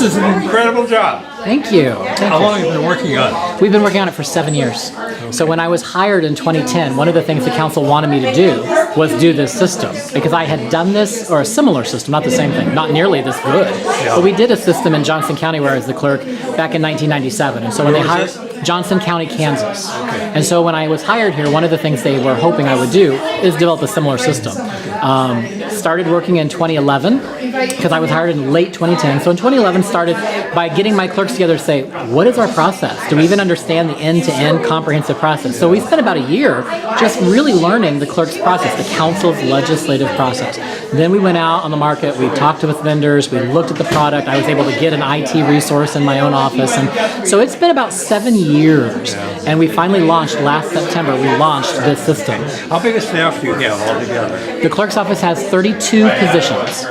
This is an incredible job. Thank you. How long have you been working on it? We've been working on it for 7 years. So when I was hired in 2010, one of the things the council wanted me to do was do this system, because I had done this, or a similar system, not the same thing, not nearly this good, but we did a system in Johnson County where I was the clerk back in 1997. And so when they hired Johnson County, Kansas. And so when I was hired here, one of the things they were hoping I would do is develop a similar system. Started working in 2011 because I was hired in late 2010. So in 2011 started by getting my clerks together to say, what is our process? Do we even understand the end-to-end comprehensive process? So we spent about a year just really learning the clerk's process, the council's legislative process. Then we went out on the market, we talked with vendors, we looked at the product. I was able to get an IT resource in my own office. And so it's been about 7 years. And we finally launched last September, we launched this system. How big a staff do you have altogether? The clerk's office has 32 positions.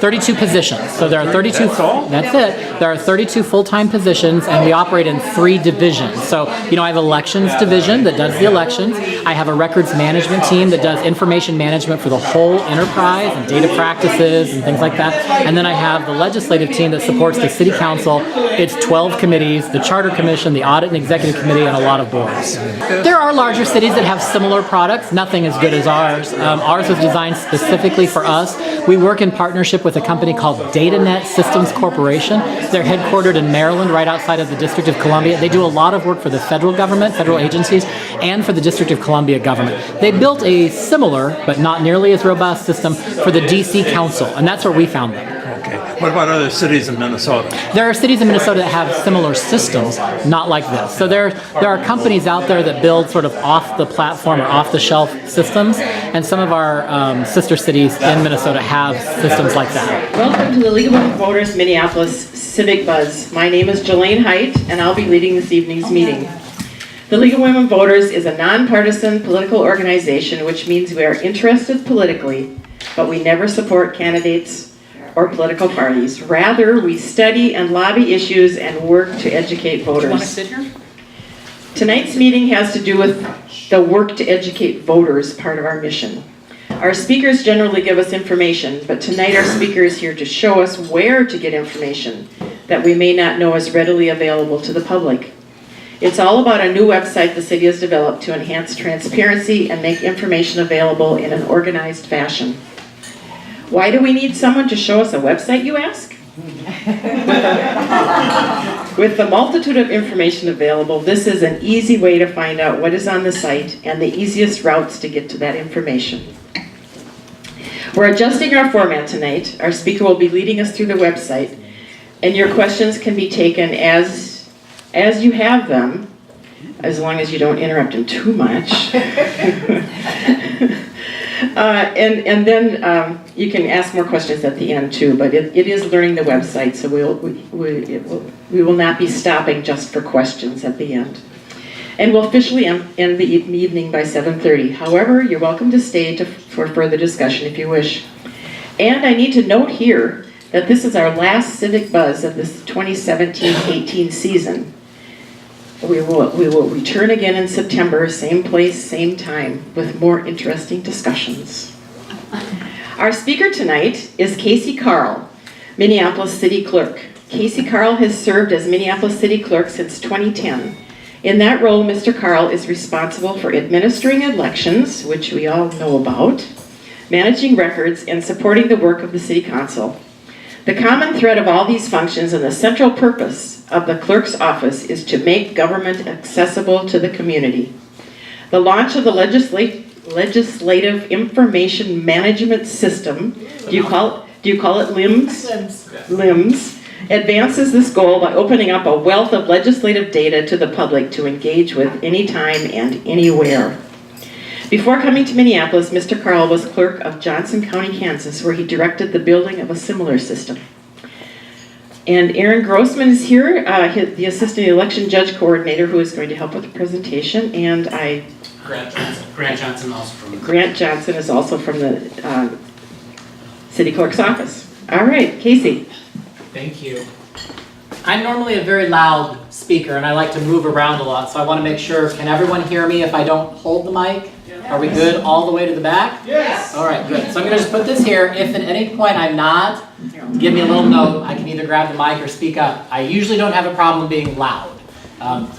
32 positions. So there are 32. That's it. There are 32 full-time positions, and we operate in 3 divisions. So, I have elections division that does the elections. I have a records management team that does information management for the whole enterprise and data practices and things like that. And then I have the legislative team that supports the city council. It's 12 committees, the charter commission, the audit and executive committee, and a lot of boards. There are larger cities that have similar products. Nothing as good as ours. Ours was designed specifically for us. We work in partnership with a company called DataNet Systems Corporation. They're headquartered in Maryland, right outside of the District of Columbia. They do a lot of work for the federal government, federal agencies, and for the District of Columbia government. They built a similar, but not nearly as robust system for the DC Council, and that's where we found them. Okay. What about other cities in Minnesota? There are cities in Minnesota that have similar systems, not like this. So there are companies out there that build sort of off-the-platform or off-the-shelf systems, and some of our sister cities in Minnesota have systems like that. Welcome to the League of Women Voters Minneapolis Civic Buzz. My name is Jelaine Height, and I'll be leading this evening's meeting. The League of Women Voters is a nonpartisan political organization, which means we are interested politically, but we never support candidates or political parties. Rather, we study and lobby issues and work to educate voters. Do you want to sit here? Tonight's meeting has to do with the work to educate voters part of our mission. Our speakers generally give us information, but tonight our speaker is here to show us where to get information that we may not know is readily available to the public. It's all about a new website the city has developed to enhance transparency and make information available in an organized fashion. Why do we need someone to show us a website, you ask? With the multitude of information available, this is an easy way to find out what is on the site and the easiest routes to get to that information. We're adjusting our format tonight. Our speaker will be leading us through the website, and your questions can be taken as you have them, as long as you don't interrupt him too much. And then you can ask more questions at the end too, but it is learning the website, so we will not be stopping just for questions at the end. And we'll officially end the evening by 7:30. However, you're welcome to stay for further discussion if you wish. And I need to note here that this is our last Civic Buzz of this 2017-18 season. We will return again in September, same place, same time, with more interesting discussions. Our speaker tonight is Casey Carl, Minneapolis City Clerk. Casey Carl has served as Minneapolis City Clerk since 2010. In that role, Mr. Carl is responsible for administering elections, which we all know about, managing records, and supporting the work of the City Council. The common thread of all these functions and the central purpose of the clerk's office is to make government accessible to the community. The launch of the legislative information management system, do you call it LIMS? LIMS advances this goal by opening up a wealth of legislative data to the public to engage with anytime and anywhere. Before coming to Minneapolis, Mr. Carl was clerk of Johnson County, Kansas, where he directed the building of a similar system. And Aaron Grossman is here, the assistant election judge coordinator, who is going to help with the presentation. And Grant Johnson also from Grant Johnson is also from the city clerk's office. All right, Casey. Thank you. I'm normally a very loud speaker and I like to move around a lot, so I want to make sure, can everyone hear me if I don't hold the mic? Are we good all the way to the back? Yes. All right, good. So I'm going to just put this here. If at any point I'm not, give me a little note. I can either grab the mic or speak up. I usually don't have a problem being loud.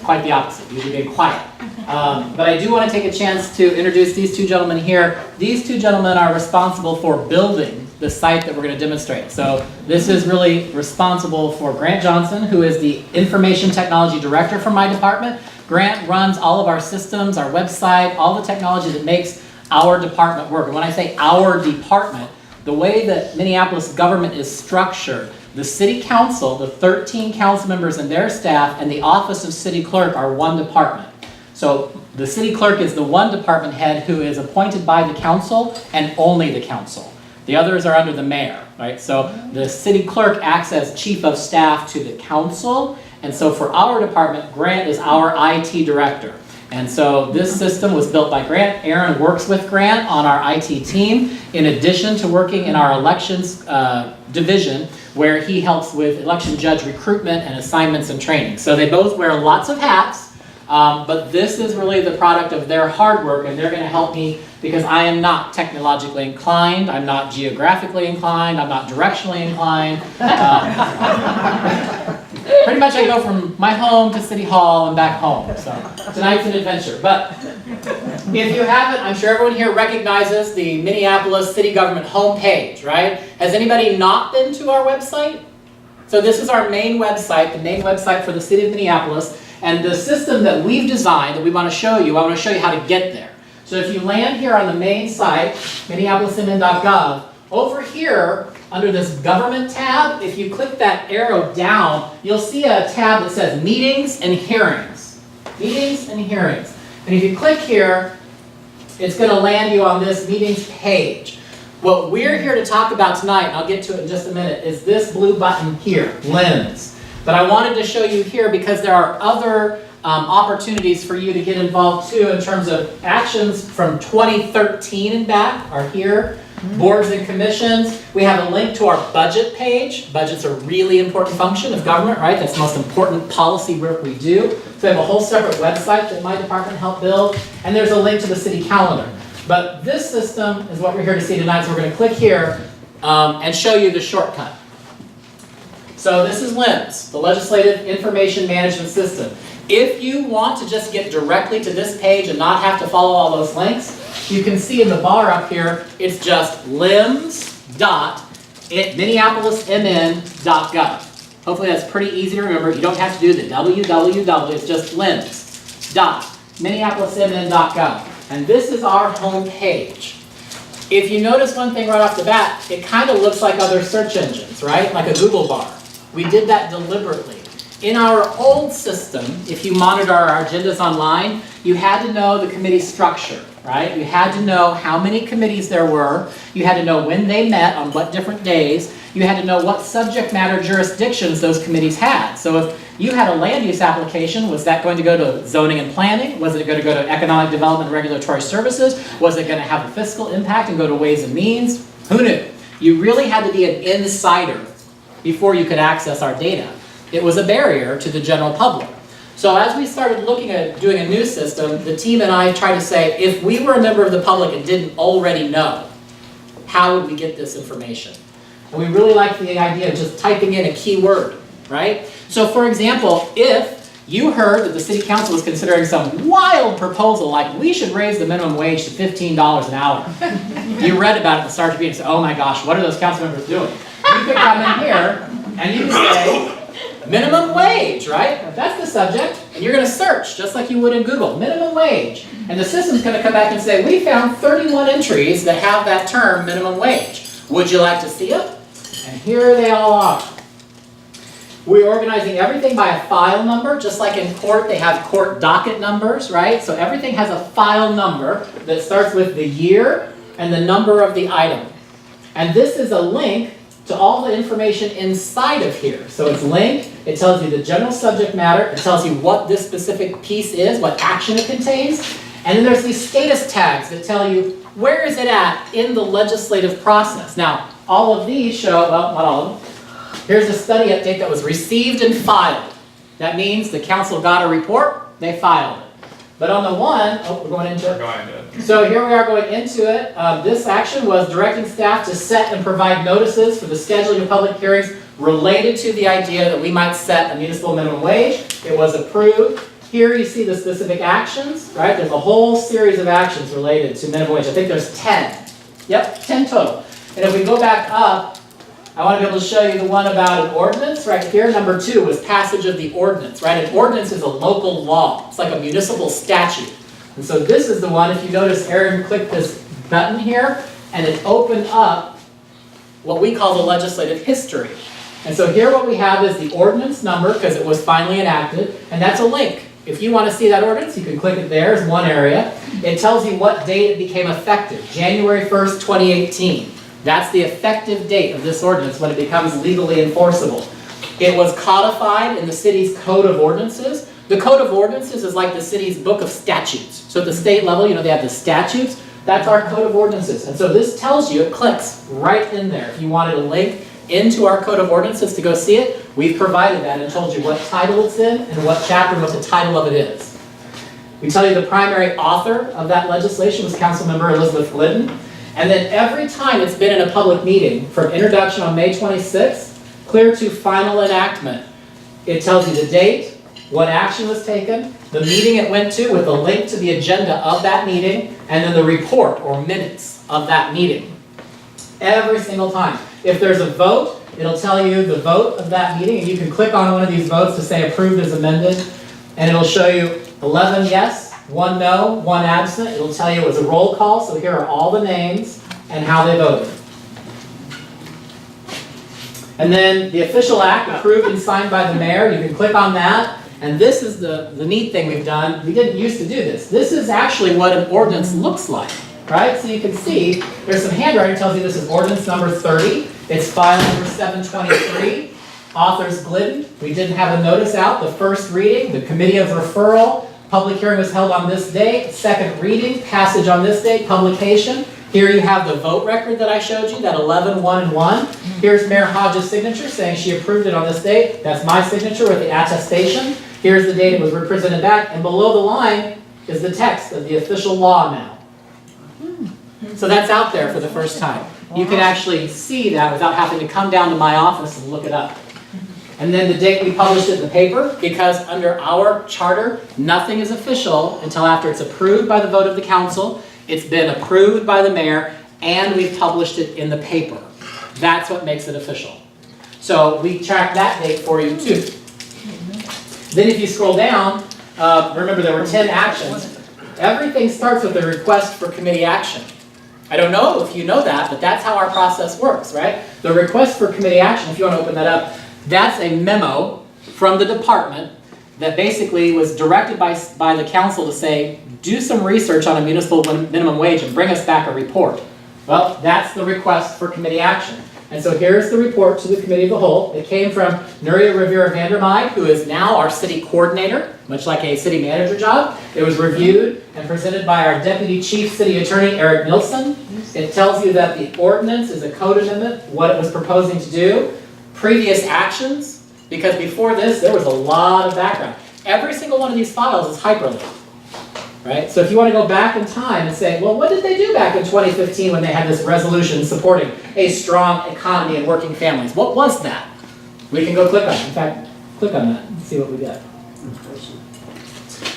Quite the opposite, usually being quiet. But I do want to take a chance to introduce these two gentlemen here. These two gentlemen are responsible for building the site that we're going to demonstrate. So this is really responsible for Grant Johnson, who is the Information Technology Director for my department. Grant runs all of our systems, our website, all the technology that makes our department work. And when I say our department, the way that Minneapolis government is structured, the city council, the 13 council members and their staff, and the office of city clerk are one department. So the city clerk is the one department head who is appointed by the council and only the council. The others are under the mayor, right? So the city clerk acts as chief of staff to the council. And so for our department, Grant is our IT director. And so this system was built by Grant. Aaron works with Grant on our IT team, in addition to working in our elections division, where he helps with election judge recruitment and assignments and training. So they both wear lots of hats, but this is really the product of their hard work, and they're going to help me because I am not technologically inclined, I'm not geographically inclined, I'm not directionally inclined. Pretty much I go from my home to City Hall and back home, so tonight's an adventure. But if you haven't, I'm sure everyone here recognizes the Minneapolis city government homepage, right? Has anybody not been to our website? So this is our main website, the main website for the city of Minneapolis, and the system that we've designed that we want to show you, I want to show you how to get there. So if you land here on the main site, minneapolismn.gov, over here, under this government tab, if you click that arrow down, you'll see a tab that says meetings and hearings. Meetings and hearings. And if you click here, it's going to land you on this meetings page. What we're here to talk about tonight, and I'll get to it in just a minute, is this blue button here, LIMS. But I wanted to show you here because there are other opportunities for you to get involved too in terms of actions from 2013 and back are here. Boards and commissions. We have a link to our budget page. Budget's a really important function of government, right? That's the most important policy work we do. So we have a whole separate website that my department helped build. And there's a link to the city calendar. But this system is what we're here to see tonight. So we're going to click here and show you the shortcut. So this is LIMS, the Legislative Information Management System. If you want to just get directly to this page and not have to follow all those links, you can see in the bar up here, it's just lims.minneapolismn.gov. Hopefully that's pretty easy to remember. You don't have to do the www, it's just lims.minneapolismn.gov. And this is our home page. If you notice one thing right off the bat, it kind of looks like other search engines, right? Like a Google bar. We did that deliberately. In our old system, if you monitor our agendas online, you had to know the committee structure, right? You had to know how many committees there were. You had to know when they met, on what different days. You had to know what subject matter jurisdictions those committees had. So if you had a land use application, was that going to go to zoning and planning? Was it going to go to economic development and regulatory services? Was it going to have a fiscal impact and go to ways and means? Who knew? You really had to be an insider before you could access our data. It was a barrier to the general public. So as we started looking at doing a new system, the team and I tried to say, if we were a member of the public and didn't already know, how would we get this information? And we really liked the idea of just typing in a keyword, right? So for example, if you heard that the city council was considering some wild proposal like we should raise the minimum wage to $15 an hour, you read about it at the start of the meeting and said, oh my gosh, what are those council members doing? You could come in here and you could say, minimum wage, right? That's the subject. And you're going to search, just like you would in Google, minimum wage. And the system's going to come back and say, we found 31 entries that have that term, minimum wage. Would you like to see them? And here they all are. We're organizing everything by a file number, just like in court, they have court docket numbers, right? So everything has a file number that starts with the year and the number of the item. And this is a link to all the information inside of here. So it's linked, it tells you the general subject matter, it tells you what this specific piece is, what action it contains, and then there's these status tags that tell you where is it at in the legislative process. Now, all of these show, well, not all of them. Here's a study update that was received and filed. That means the council got a report, they filed it. But on the one, oh, we're going into it. Go ahead. So here we are going into it. This action was directing staff to set and provide notices for the scheduling of public hearings related to the idea that we might set a municipal minimum wage. It was approved. Here you see the specific actions, right? There's a whole series of actions related to minimum wage. I think there's 10. Yep, 10 total. And if we go back up, I want to be able to show you the one about an ordinance right here. Number 2 was passage of the ordinance, right? An ordinance is a local law. It's like a municipal statute. And so this is the one, if you notice, Aaron clicked this button here, and it opened up what we call the legislative history. And so here what we have is the ordinance number, because it was finally enacted, and that's a link. If you want to see that ordinance, you can click it there as one area. It tells you what date it became effective, January 1st, 2018. That's the effective date of this ordinance when it becomes legally enforceable. It was codified in the city's Code of Ordinances. The Code of Ordinances is like the city's book of statutes. So at the state level, you know, they have the statutes. That's our Code of Ordinances. And so this tells you, it clicks right in there. If you wanted a link into our Code of Ordinances to go see it, we've provided that and told you what title it's in and what chapter and what the title of it is. We tell you the primary author of that legislation was Councilmember Elizabeth Glidden. And then every time it's been in a public meeting, from introduction on May 26th, clear to final enactment, it tells you the date, what action was taken, the meeting it went to with a link to the agenda of that meeting, and then the report or minutes of that meeting. Every single time. If there's a vote, it'll tell you the vote of that meeting, and you can click on one of these votes to say approved as amended, and it'll show you 11 yes, 1 no, 1 absent. It'll tell you it was a roll call, so here are all the names and how they voted. And then the official act approved and signed by the mayor, you can click on that, and this is the neat thing we've done. We didn't used to do this. This is actually what an ordinance looks like. Right? So you can see there's some handwriting that tells you this is ordinance number 30. It's file number 723. Authors Glidden. We didn't have a notice out. The first reading, the committee of referral. Public hearing was held on this date. Second reading, passage on this date, publication. Here you have the vote record that I showed you, that 11, 1, and 1. Here's Mayor Hodges' signature saying she approved it on this date. That's my signature with the attestation. Here's the date it was represented back. And below the line is the text of the official law now. So that's out there for the first time. You can actually see that without having to come down to my office and look it up. And then the date we published it in the paper, because under our charter, nothing is official until after it's approved by the vote of the council, it's been approved by the mayor, and we've published it in the paper. That's what makes it official. So we track that date for you too. Then if you scroll down, remember there were 10 actions. Everything starts with a request for committee action. I don't know if you know that, but that's how our process works, right? The request for committee action, if you want to open that up, that's a memo from the department that basically was directed by the council to say, do some research on a municipal minimum wage and bring us back a report. Well, that's the request for committee action. And so here's the report to the committee of the whole. It came from Nuria Rivera-Vandermeij, who is now our city coordinator, much like a city manager job. It was reviewed and presented by our deputy chief city attorney, Eric Nilsson. It tells you that the ordinance is a code amendment, what it was proposing to do, previous actions, because before this, there was a lot of background. Every single one of these files is hyperlinked. Right? So if you want to go back in time and say, well, what did they do back in 2015 when they had this resolution supporting a strong economy and working families? What was that? We can go click on it. In fact, click on that and see what we get.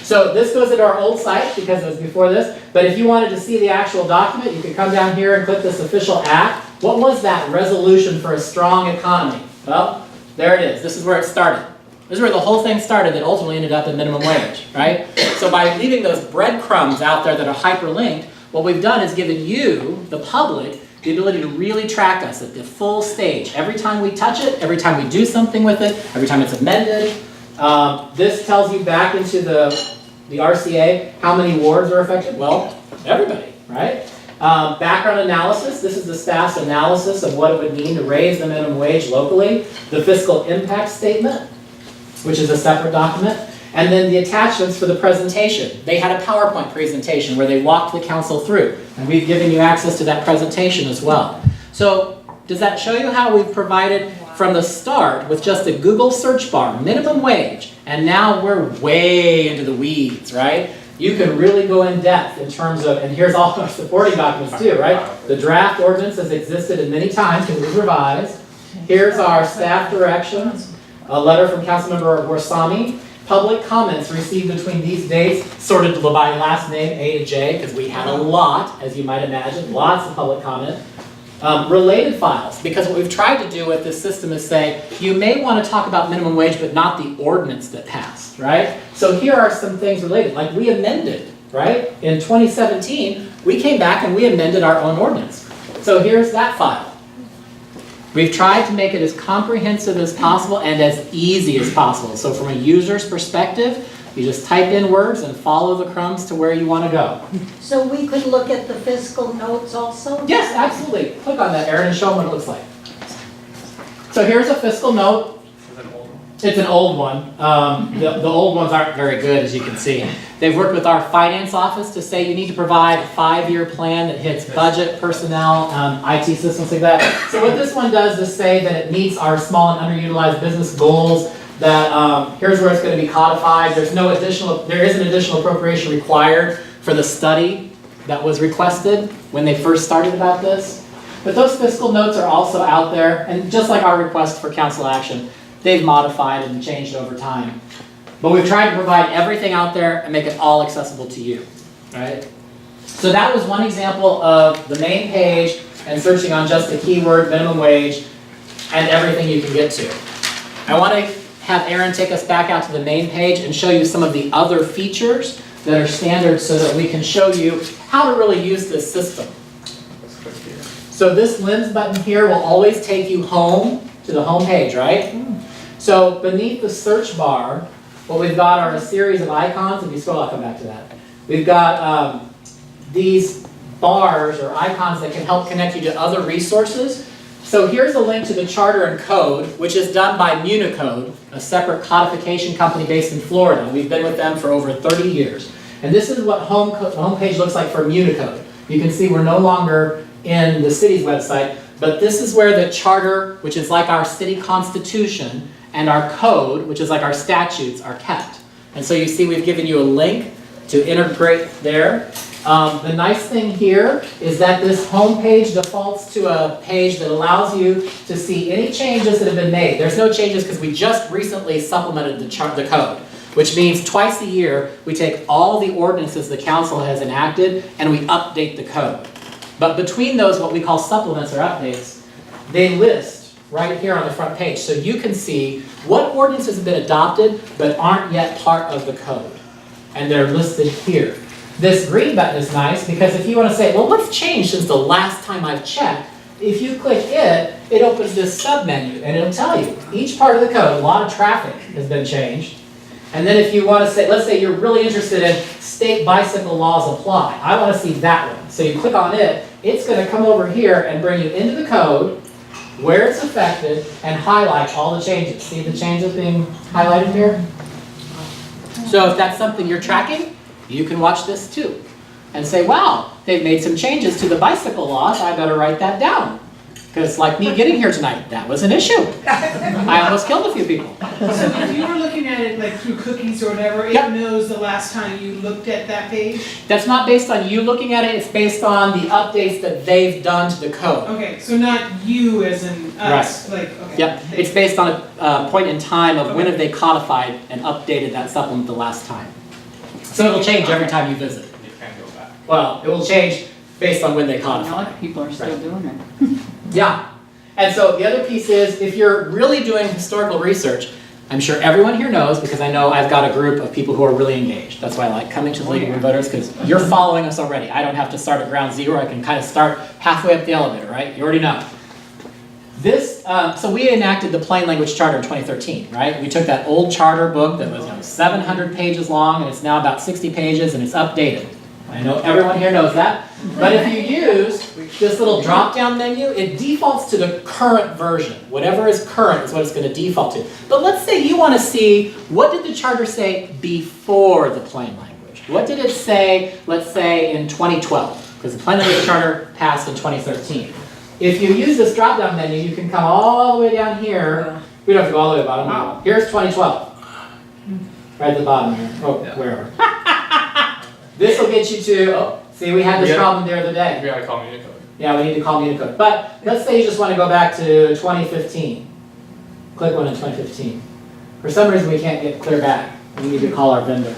So this goes into our old site because it was before this. But if you wanted to see the actual document, you could come down here and click this official act. What was that resolution for a strong economy? Well, there it is. This is where it started. This is where the whole thing started that ultimately ended up in minimum wage, right? So by leaving those breadcrumbs out there that are hyperlinked, what we've done is given you, the public, the ability to really track us at the full stage. Every time we touch it, every time we do something with it, every time it's amended. This tells you back into the RCA how many wards are affected. Well, everybody, right? Background analysis. This is the staff's analysis of what it would mean to raise the minimum wage locally. The fiscal impact statement, which is a separate document, and then the attachments for the presentation. They had a PowerPoint presentation where they walked the council through, and we've given you access to that presentation as well. So does that show you how we've provided from the start with just a Google search bar, minimum wage, and now we're way into the weeds, right? you can really go in depth in terms of, and here's all our supporting documents too, right? The draft ordinance has existed in many times, it was revised. Here's our staff directions, a letter from Councilmember Warsami. Public comments received between these dates, sorted by last name, A to J, because we had a lot, as you might imagine, lots of public comment. Related files, because what we've tried to do with this system is say, you may want to talk about minimum wage, but not the ordinance that passed, right? So here are some things related, like we amended, right? In 2017, we came back and we amended our own ordinance. So here's that file. We've tried to make it as comprehensive as possible and as easy as possible. So from a user's perspective, you just type in words and follow the crumbs to where you want to go. So we could look at the fiscal notes also? Yes, absolutely. Click on that, Aaron, and show them what it looks like. So here's a fiscal note. It's an old one. The old ones aren't very good, as you can see. They've worked with our finance office to say you need to provide a 5-year plan that hits budget, personnel, IT systems like that. So what this one does is say that it meets our small and underutilized business goals, that here's where it's going to be codified. There is an additional appropriation required for the study that was requested when they first started about this. But those fiscal notes are also out there, and just like our request for council action, they've modified and changed over time. But we've tried to provide everything out there and make it all accessible to you, right? So that was one example of the main page and searching on just the keyword minimum wage and everything you can get to. I want to have Aaron take us back out to the main page and show you some of the other features that are standard so that we can show you how to really use this system. So this lens button here will always take you home to the home page, right? So beneath the search bar, what we've got are a series of icons. If you scroll, I'll come back to that. We've got these bars or icons that can help connect you to other resources. So here's a link to the Charter and Code, which is done by Municode, a separate codification company based in Florida. We've been with them for over 30 years. And this is what home page looks like for Municode. You can see we're no longer in the city's website, but this is where the Charter, which is like our city constitution, and our code, which is like our statutes, are kept. And so you see we've given you a link to integrate there. The nice thing here is that this home page defaults to a page that allows you to see any changes that have been made. There's no changes because we just recently supplemented the code, which means twice a year we take all the ordinances the council has enacted and we update the code. But between those, what we call supplements or updates, they list right here on the front page. So you can see what ordinances have been adopted but aren't yet part of the code. And they're listed here. This green button is nice because if you want to say, well, what's changed since the last time I've checked? If you click it opens this sub-menu and it'll tell you each part of the code. A lot of traffic has been changed. And then if you want to say, let's say you're really interested in state bicycle laws apply. I want to see that one. So you click on it, it's going to come over here and bring you into the code, where it's affected, and highlight all the changes. See the changes being highlighted here? So if that's something you're tracking, you can watch this too. And say, wow, they've made some changes to the bicycle laws, I better write that down. Because like me getting here tonight, that was an issue. I almost killed a few people. So if you were looking at it like through cookies or whatever, it Yep. knows the last time you looked at that page? That's not based on you looking at it, it's based on the updates that they've done to the code. Okay, so not you as in us, like, okay. Yep, it's based on a point in time of when have they codified and updated that supplement the last time. So it'll change every time you visit. You can go back. Well, it will change based on when they A codify. lot of people are still doing it. Yeah. And so the other piece is, if you're really doing historical research, I'm sure everyone here knows, because I know I've got a group of people who are really engaged. That's why I like coming to the League of Women Voters, because you're following us already. I don't have to start at ground zero. I can kind of start halfway up the elevator, right? You already know. This, so we enacted the Plain Language Charter in 2013, right? We took that old charter book that was 700 pages long, and it's now about 60 pages, and it's updated. I know everyone here knows that. But if you use this little drop-down menu, it defaults to the current version. Whatever is current is what it's going to default to. But let's say you want to see, what did the charter say before the plain language? What did it say, let's say, in 2012? Because the plain language charter passed in 2013. If you use this drop-down menu, you can come all the way down here. We don't have to go all the way to the bottom. No. Here's 2012. Right at the bottom here. Oh, wherever. This will get you to, oh, see, we had this Yeah. problem the other day. We gotta call Unicode. Yeah, we need to call Unicode. But let's say you just want to go back to 2015. Click one in 2015. For some reason, we can't get clear back. We need to call our vendor.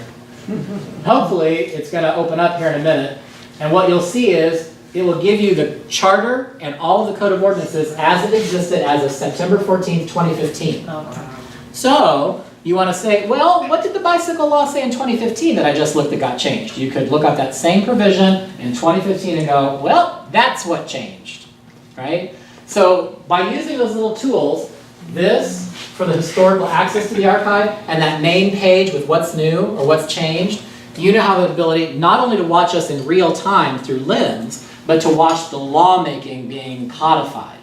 Hopefully, it's going to open up here in a minute. And what you'll see is it will give you the charter and all of the code of ordinances as it existed as of September 14th, 2015. So you want to say, well, what did the bicycle law say in 2015 that I just looked that got changed? You could look up that same provision in 2015 and go, well, that's what changed, right? So by using those little tools, this for the historical access to the archive and that main page with what's new or what's changed, you now have the ability not only to watch us in real time through LIMS, but to watch the lawmaking being codified.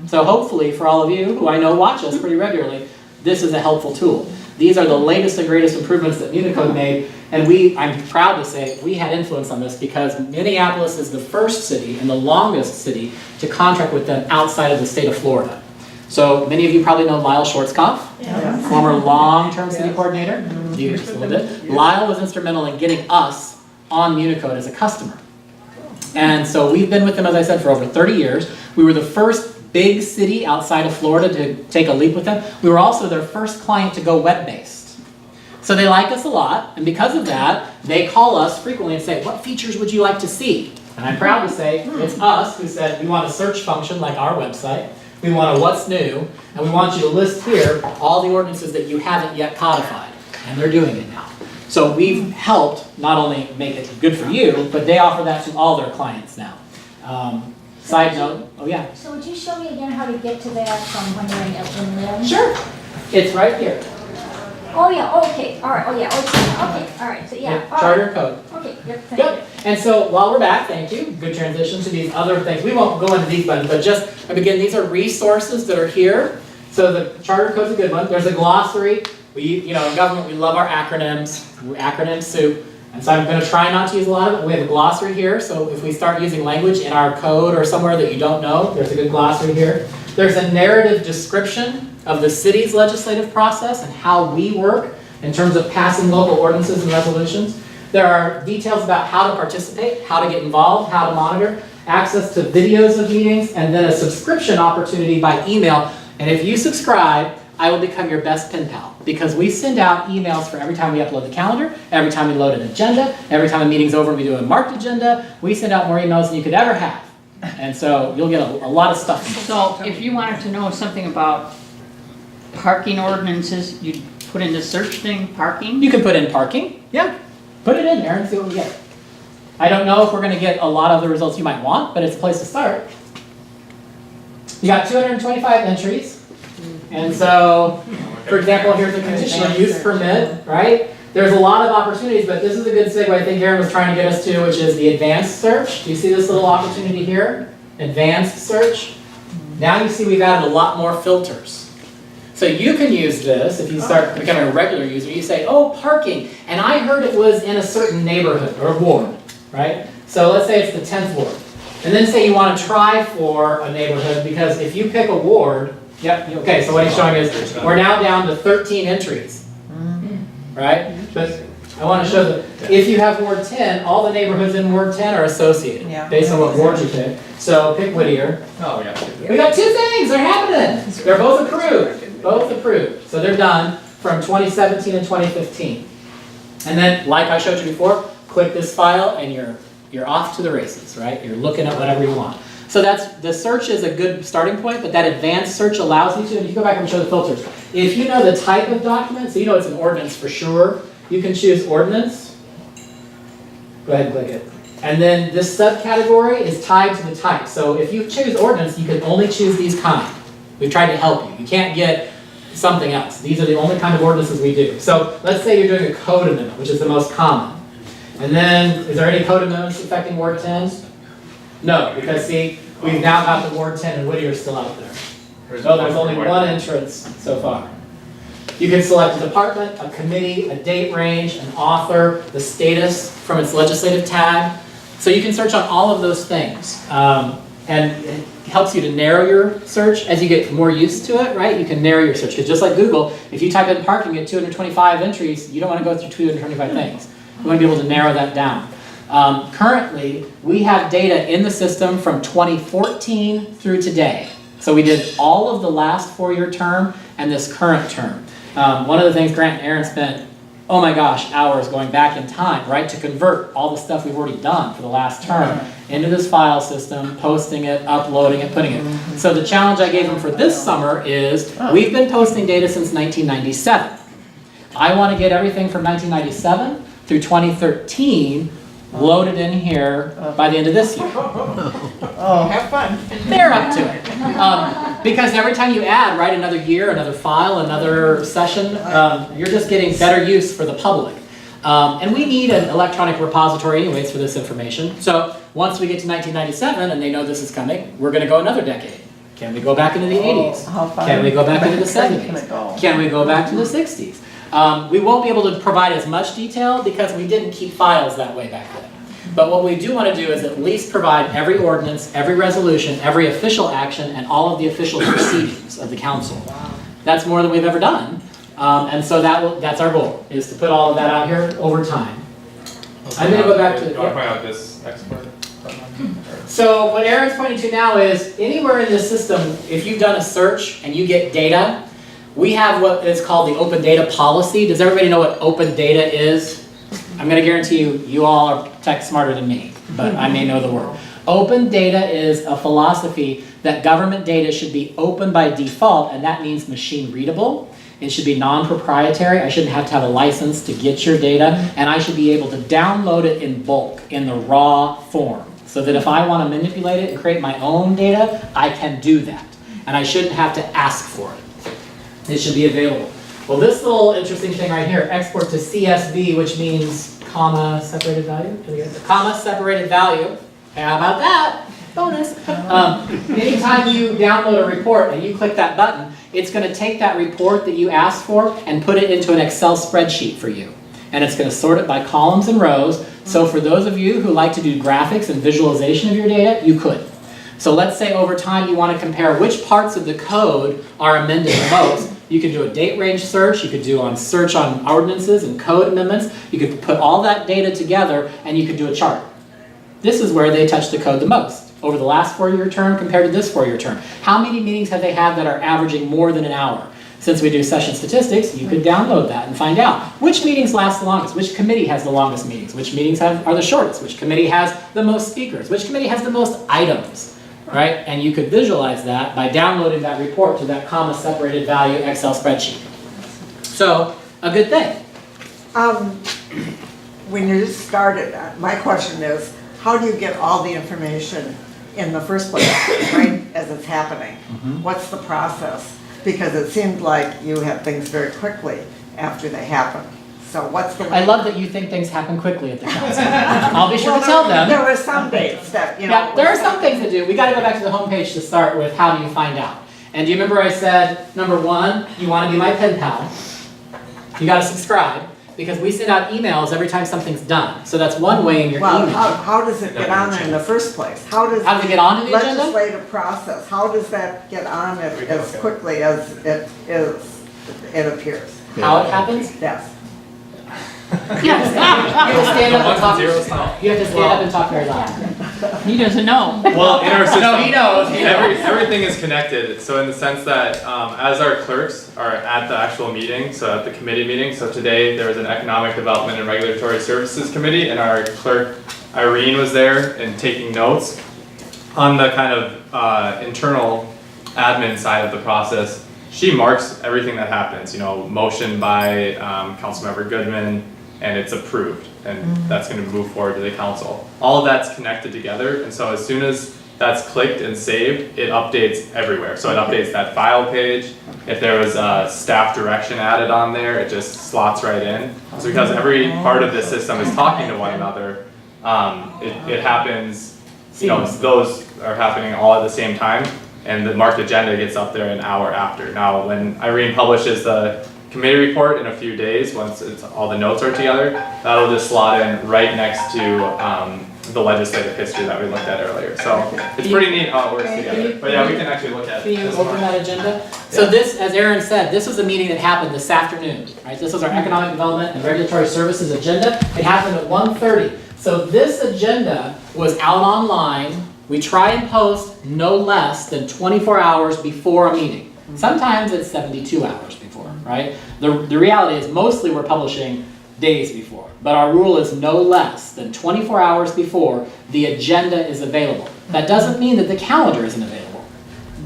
So hopefully for all of you who I know watch us pretty regularly, this is a helpful tool. These are the latest and greatest improvements that Unicode made, and I'm proud to say we had influence on this because Minneapolis is the first city and the longest city to contract with them outside of the state of Florida. So many of you probably know Lyle Schwarzkopf, former long-term city coordinator. You just a little bit. Lyle was instrumental in getting us on Unicode as a customer. And so we've been with them, as I said, for over 30 years. We were the first big city outside of Florida to take a leap with them. We were also their first client to go web-based. So they like us a lot, and because of that, they call us frequently and say, what features would you like to see? And I'm proud to say it's us who said we want a search function like our website, we want a what's new, and we want you to list here all the ordinances that you haven't yet codified. And they're doing it now. So we've helped not only make it good for you, but they offer that to all their clients now. Side note, oh yeah. So would you show me again how to get to that from when you're in LIMS? Sure. It's right here. Oh, yeah, okay, all right, oh, yeah, okay, all right, so yeah. all right. Charter code. Okay, yep, thank Good. And so while we're back, thank you. Good transition to these other things. We won't go into these buttons, but just, again, these are resources that are here. So the charter code's a good one. There's a glossary. In government, we love our acronyms. We're acronym soup. And so I'm going to try not to use a lot of it. We have a glossary here. So if we start using language in our code or somewhere that you don't know, there's a good glossary here. There's a narrative description of the city's legislative process and how we work in terms of passing local ordinances and resolutions. There are details about how to participate, how to get involved, how to monitor, access to videos of meetings, and then a subscription opportunity by email. And if you subscribe, I will become your best pen pal because we send out emails for every time we upload the calendar, every time we load an agenda, every time a meeting's over and we do a marked agenda. We send out more emails than you could ever have. And so you'll get a lot of stuff. So if you wanted to know something about parking ordinances, you'd put in the search thing, parking? You can put in parking. Yeah. Put it in there and see what we get. I don't know if we're going to get a lot of the results you might want, but it's a place to start. You got 225 entries. And so, for example, here's a conditional use permit, right? There's a lot of opportunities, but this is a good segue I think Aaron was trying to get us to, which is the advanced search. Do you see this little opportunity here? Advanced search. Now you see we've added a lot more filters. So you can use this if you start becoming a regular user. You say, oh, parking, and I heard it was in a certain neighborhood or ward, right? So let's say it's the 10th ward. And then say you want to try for a neighborhood because if you pick a ward, yep, okay, so what he's showing is we're now down to 13 entries, right? But I want to show that if you have Ward 10, all the neighborhoods in Ward 10 are associated based on what ward you pick. So pick Whittier. Oh, yeah. We got two things, they're happening. They're both approved, So they're done from 2017 and 2015. And then, like I showed you before, click this file and you're off to the races, right? You're looking at whatever you want. So the search is a good starting point, but that advanced search allows you to, and you go back and show the filters. If you know the type of document, so you know it's an ordinance for sure, you can choose ordinance. Go ahead and click it. And then this subcategory is tied to the type. So if you choose ordinance, you can only choose these kind. We've tried to help you. You can't get something else. These are the only kind of ordinances we do. So let's say you're doing a code amendment, which is the most common. And then, is there any code amendments affecting Ward 10? No, because see, we've now got the Ward 10 and Whittier still out there. So there's only one entrance so far. You can select a department, a committee, a date range, an author, the status from its legislative tag. So you can search on all of those things. And it helps you to narrow your search as you get more used to it, right? You can narrow your search. Because just like Google, if you type in parking at 225 entries, you don't want to go through 225 things. We want to be able to narrow that down. Currently, we have data in the system from 2014 through today. So we did all of the last 4-year term and this current term. One of the things Grant and Aaron spent, oh my gosh, hours going back in time, right, to convert all the stuff we've already done for the last term into this file system, posting it, uploading it, putting it. So the challenge I gave them for this summer is, we've been posting data since 1997. I want to get everything from 1997 through 2013 loaded in here by the end of this year. Have fun. They're up to it. Because every time you add, right, another year, another file, another session, you're just getting better use for the public. And we need an electronic repository anyways for this information. So once we get to 1997 and they know this is coming, we're going to go another decade. Can we go back into the 80s? Can we go back into the 70s? Can we go back to the 60s? We won't be able to provide as much detail because we didn't keep files that way back then. But what we do want to do is at least provide every ordinance, every resolution, every official action, and all of the official proceedings of the council. That's more than we've ever done. And so that's our goal, is to put all of that out here over time. I'm going to go back to... Do you want to point out this export? So what Aaron's pointing to now is anywhere in this system, if you've done a search and you get data, we have what is called the open data policy. Does everybody know what open data is? I'm going to guarantee you all are tech smarter than me, but I may know the word. Open data is a philosophy that government data should be open by default, and that means machine readable. It should be non-proprietary. I shouldn't have to have a license to get your data, and I should be able to download it in bulk, in the raw form, so that if I want to manipulate it and create my own data, I can do that. And I shouldn't have to ask for it. It should be available. Well, this little interesting thing right here, export to CSV, which means comma separated value. Comma separated value. How about that? Bonus. Anytime you download a report and you click that button, it's going to take that report that you asked for and put it into an Excel spreadsheet for you. And it's going to sort it by columns and rows. So for those of you who like to do graphics and visualization of your data, you could. So let's say over time you want to compare which parts of the code are amended the most. You could do a date range search, you could do search on ordinances and code amendments, you could put all that data together and you could do a chart. This is where they touch the code the most, over the last 4-year term compared to this 4-year term. How many meetings have they had that are averaging more than an hour? Since we do session statistics, you could download that and find out which meetings last the longest, which committee has the longest meetings, which meetings are the shortest, which committee has the most speakers, which committee has the most items. Right? And you could visualize that by downloading that report to that comma separated value Excel spreadsheet. So, a good thing. When you started, my question is, how do you get all the information in the first place, right, as it's happening? What's the process? Because it seemed like you had things very quickly after they happened. So what's the way? I love that you think things happen quickly at the council. I'll be sure to tell them. There were some dates that, you know. Yeah, there are some things to do. We got to go back to the homepage to start with how do you find out. And do you remember I said, number one, you want to be my pen pal. You got to subscribe because we send out emails every time something's done. So that's one way in your email. How does it get on there in the first place? How does it get onto the agenda? Legislative process, how does that get on it as quickly as it appears? How it happens? Yes. You have to stand up and talk. You have to stand up and talk very loud. He doesn't know. Well, in our system, No, he knows. everything is connected. So in the sense that as our clerks are at the actual meeting, so at the committee meeting, so today there was an Economic Development and Regulatory Services Committee, and our clerk, Irene, was there and taking notes on the kind of internal admin side of the process. She marks everything that happens, you know, motion by Councilmember Goodman, and it's approved, and that's going to move forward to the council. All of that's connected together, and so as soon as that's clicked and saved, it updates everywhere. So it updates that file page. If there was a staff direction added on there, it just slots right in. So because every part of the system is talking to one another, it happens, you know, those are happening all at the same time, and the marked agenda gets up there an hour after. Now, when Irene publishes the committee report in a few days, once all the notes are together, that'll just slot in right next to the legislative history that we looked at earlier. So it's pretty neat how it works together. But yeah, we can actually look at Can you this open more. that agenda? So this, as Aaron said, this was a meeting that happened this afternoon, right? This was our Economic Development and Regulatory Services agenda. It happened at 1:30. So this agenda was out online. We try and post no less than 24 hours before a meeting. Sometimes it's 72 hours before, right? The reality is mostly we're publishing days before, but our rule is no less than 24 hours before the agenda is available. That doesn't mean that the calendar isn't available,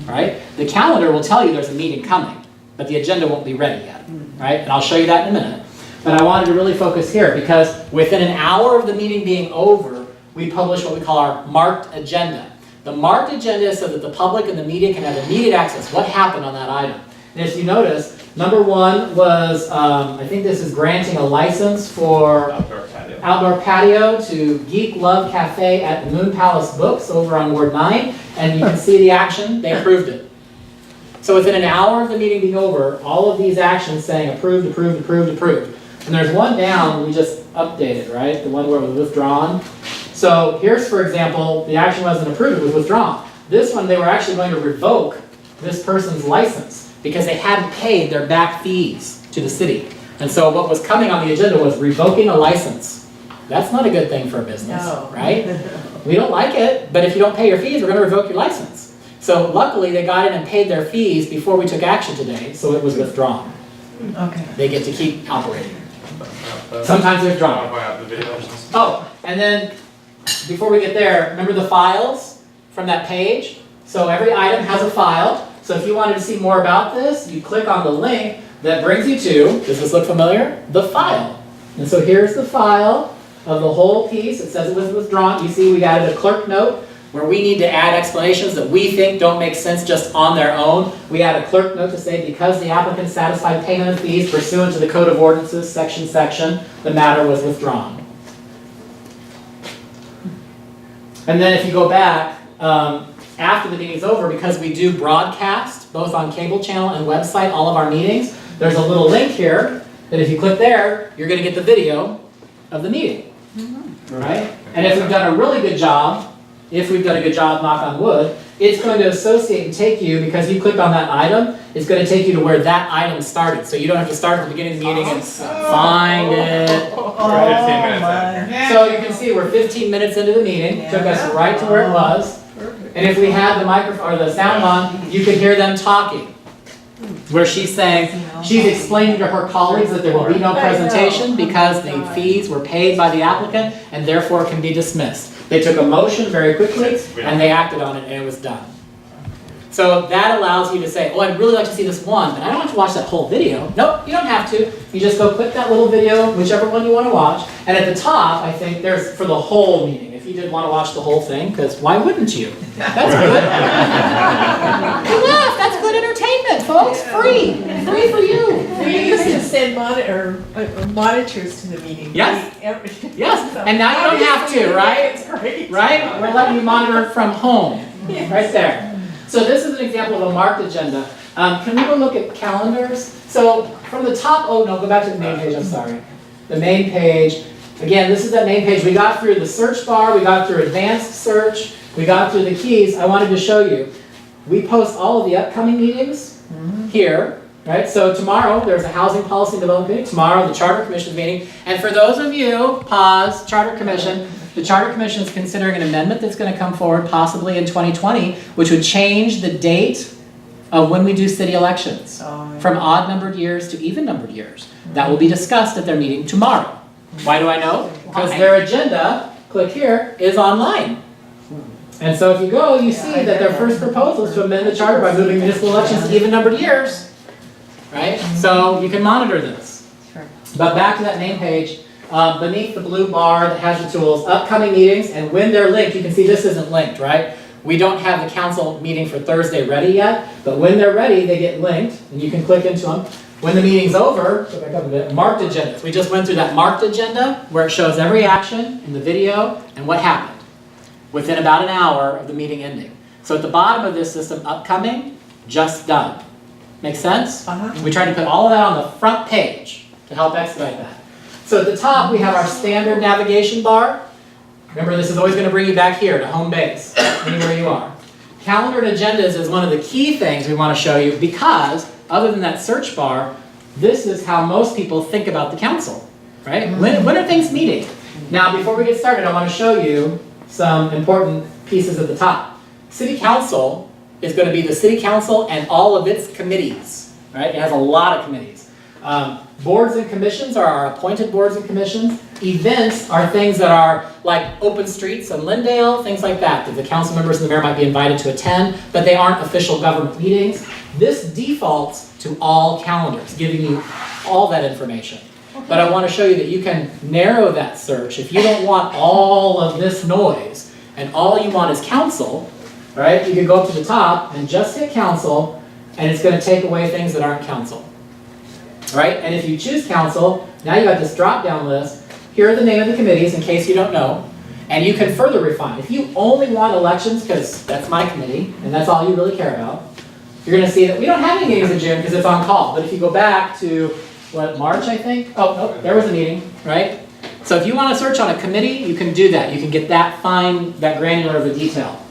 right? The calendar will tell you there's a meeting coming, but the agenda won't be ready yet, right? And I'll show you that in a minute. But I wanted to really focus here because within an hour of the meeting being over, we publish what we call our marked agenda. The marked agenda is so that the public and the media can have immediate access. What happened on that item? And as you notice, number one was, I think this is granting a license for outdoor patio to Geek Love Cafe at the Moon Palace Books over on Ward 9. And you can see the action, they approved it. So within an hour of the meeting being over, all of these actions saying approved, approved, approved, approved. And there's one down we just updated, right? The one where it was withdrawn. So here's, for example, the action wasn't approved, it was withdrawn. This one, they were actually going to revoke this person's license because they hadn't paid their back fees to the city. And so what was coming on the agenda was revoking a license. That's not a good thing for a business, right? We don't like it, but if you don't pay your fees, we're going to revoke your license. So luckily, they got in and paid their fees before we took action today, so it was withdrawn. Okay. They get to keep operating. Sometimes they're withdrawn. Oh, and then before we get there, remember the files from that page? So every item has a file. So if you wanted to see more about this, you click on the link that brings you to, does this look familiar? The file. And so here's the file of the whole piece. It says it was withdrawn. You see we added a clerk note where we need to add explanations that we think don't make sense just on their own. We add a clerk note to say because the applicant satisfied payment of fees pursuant to the Code of Ordinances, section, the matter was withdrawn. And then if you go back, after the meeting's over, because we do broadcast, both on cable channel and website, all of our meetings, there's a little link here that if you click there, you're gonna get the video of the meeting, right? And if we've done a really good job, knock on wood, it's going to associate and take you, because you clicked on that item, it's going to take you to where that item started. So you don't have to start at the beginning of the meeting and find it. 15 minutes in. So you can see we're 15 minutes into the meeting, took us right to where it was. And if we had the microphone or the sound on, you could hear them talking. Where she's saying, she's explaining to her colleagues that there will be no presentation because the fees were paid by the applicant and therefore can be dismissed. They took a motion very quickly and they acted on it and it was done. So that allows you to say, oh, I'd really like to see this one, but I don't have to watch that whole video. Nope, you don't have to. You just go click that little video, whichever one you want to watch. And at the top, I think there's for the whole meeting. If you did want to watch the whole thing, because why wouldn't you? That's good. You laugh, that's good entertainment, folks. Free. Free for you. We used to send monitors to the meeting. Yes. Yes, and now you don't have to, right? It's great. Right? We're letting you monitor it from home, right there. So this is an example of a marked agenda. Can we go look at calendars? So from the top, oh no, go back to the main page, I'm sorry. The main page. Again, this is that main page. We got through the search bar, we got through advanced search, we got through the keys. I wanted to show you. We post all of the upcoming meetings here, right? So tomorrow, there's a Housing Policy and Development meeting. Tomorrow, the Charter Commission meeting. And for those of you, pause, Charter Commission. The Charter Commission is considering an amendment that's going to come forward possibly in 2020, which would change the date of when we do city elections from odd numbered years to even numbered years. That will be discussed at their meeting tomorrow. Why do I know? Because their agenda, click here, is online. And so if you go, you see that their first proposal is to amend the charter by moving municipal elections to even numbered years. Right? So you can monitor this. But back to that main page. Beneath the blue bar that has the tools, upcoming meetings, and when they're linked, you can see this isn't linked, right? We don't have the council meeting for Thursday ready yet, but when they're ready, they get linked, and you can click into them. When the meeting's over, go back up a bit, marked agendas. We just went through that marked agenda where it shows every action in the video and what happened within about an hour of the meeting ending. So at the bottom of this system, upcoming, just done. Make sense? We try to put all of that on the front page to help expedite that. So at the top, we have our standard navigation bar. Remember, this is always going to bring you back here to home base, anywhere you are. Calendar and agendas is one of the key things we want to show you because, other than that search bar, this is how most people think about the council, right? When are things meeting? Now, before we get started, I want to show you some important pieces at the top. City Council is going to be the City Council and all of its committees, right? It has a lot of committees. Boards and commissions are our appointed boards and commissions. Events are things that are like open streets in Lindale, things like that the council members and the mayor might be invited to attend, but they aren't official government meetings. This defaults to all calendars, giving you all that information. But I want to show you that you can narrow that search. If you don't want all of this noise and all you want is council, right? You can go up to the top and just hit council, and it's going to take away things that aren't council. Right? And if you choose council, now you got this drop-down list. Here are the name of the committees in case you don't know. And you can further refine. If you only want elections, because that's my committee, and that's all you really care about, you're going to see that we don't have any meetings in June because it's on call. But if you go back to, what, March, I think? Oh, no, there was a meeting, right? So if you want to search on a committee, you can do that. You can get that fine, that granular of a detail.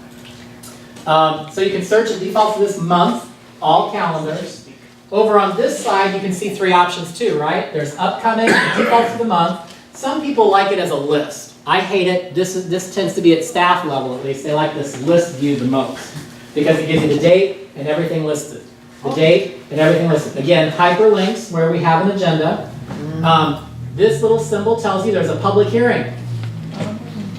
So you can search at default for this month, all calendars. Over on this side, you can see three options too, right? There's upcoming, default for the month. Some people like it as a list. I hate it. This tends to be at staff level, at least. They like this list view the most because it gives you the date and everything listed. The date and everything listed. Again, hyperlinks where we have an agenda. This little symbol tells you there's a public hearing.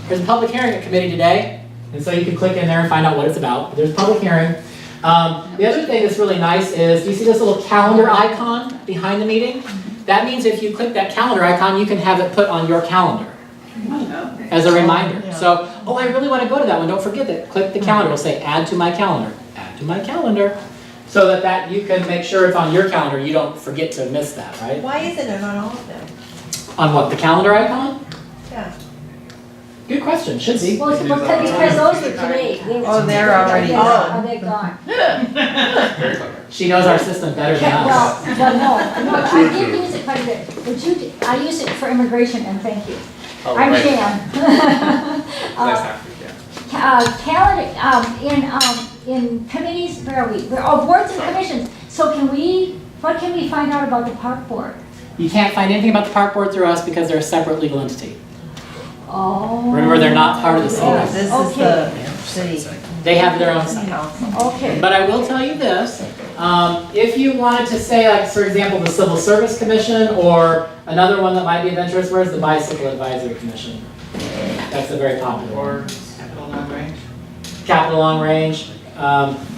There's a public hearing at committee today, and so you can click in there and find out what it's about. There's a public hearing. The other thing that's really nice is, do you see this little calendar icon behind the meeting? That means if you click that calendar icon, you can have it put on your calendar as a reminder. So, oh, I really want to go to that one. Don't forget that. Click the calendar. It'll say add to my calendar. Add to my calendar. So that you can make sure it's on your calendar. You don't forget to miss that, right? Why isn't it on all of them? On what? The calendar icon? Yeah. Good question. Should be. Well, because those are today. Oh, they're already Are they gone? Very clever. She knows our system better than us. Well, no, I did use it quite a bit, but I use it for immigration, and thank you. Oh, I'm right. Jan. Nice after, Calendar, in committees, where are we? Boards and commissions. So what can we find out about the park board? You can't find anything about the park board through us because they're a separate legal entity. Oh. Remember, they're not part of the city. This is the city They have their own site. council. Okay. But I will tell you this, if you wanted to say, like, for example, the Civil Service Commission, or another one that might be of interest, where's the Bicycle Advisory Commission? That's a very popular one. Or capital long range. Capital Long Range,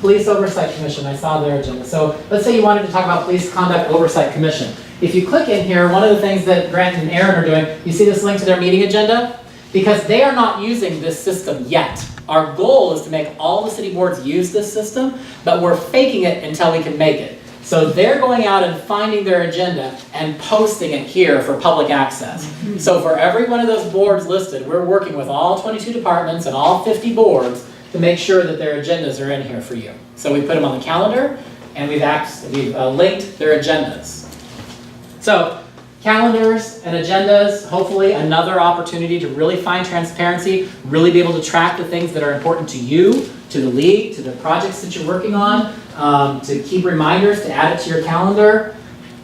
Police Oversight Commission, I saw their agenda. So let's say you wanted to talk about Police Conduct Oversight Commission. If you click in here, one of the things that Grant and Aaron are doing, you see this link to their meeting agenda? Because they are not using this system yet. Our goal is to make all the city boards use this system, but we're faking it until we can make it. So they're going out and finding their agenda and posting it here for public access. So for every one of those boards listed, we're working with all 22 departments and all 50 boards to make sure that their agendas are in here for you. So we put them on the calendar, and we've linked their agendas. So calendars and agendas, hopefully another opportunity to really find transparency, really be able to track the things that are important to you, to the league, to the projects that you're working on, to keep reminders, to add it to your calendar.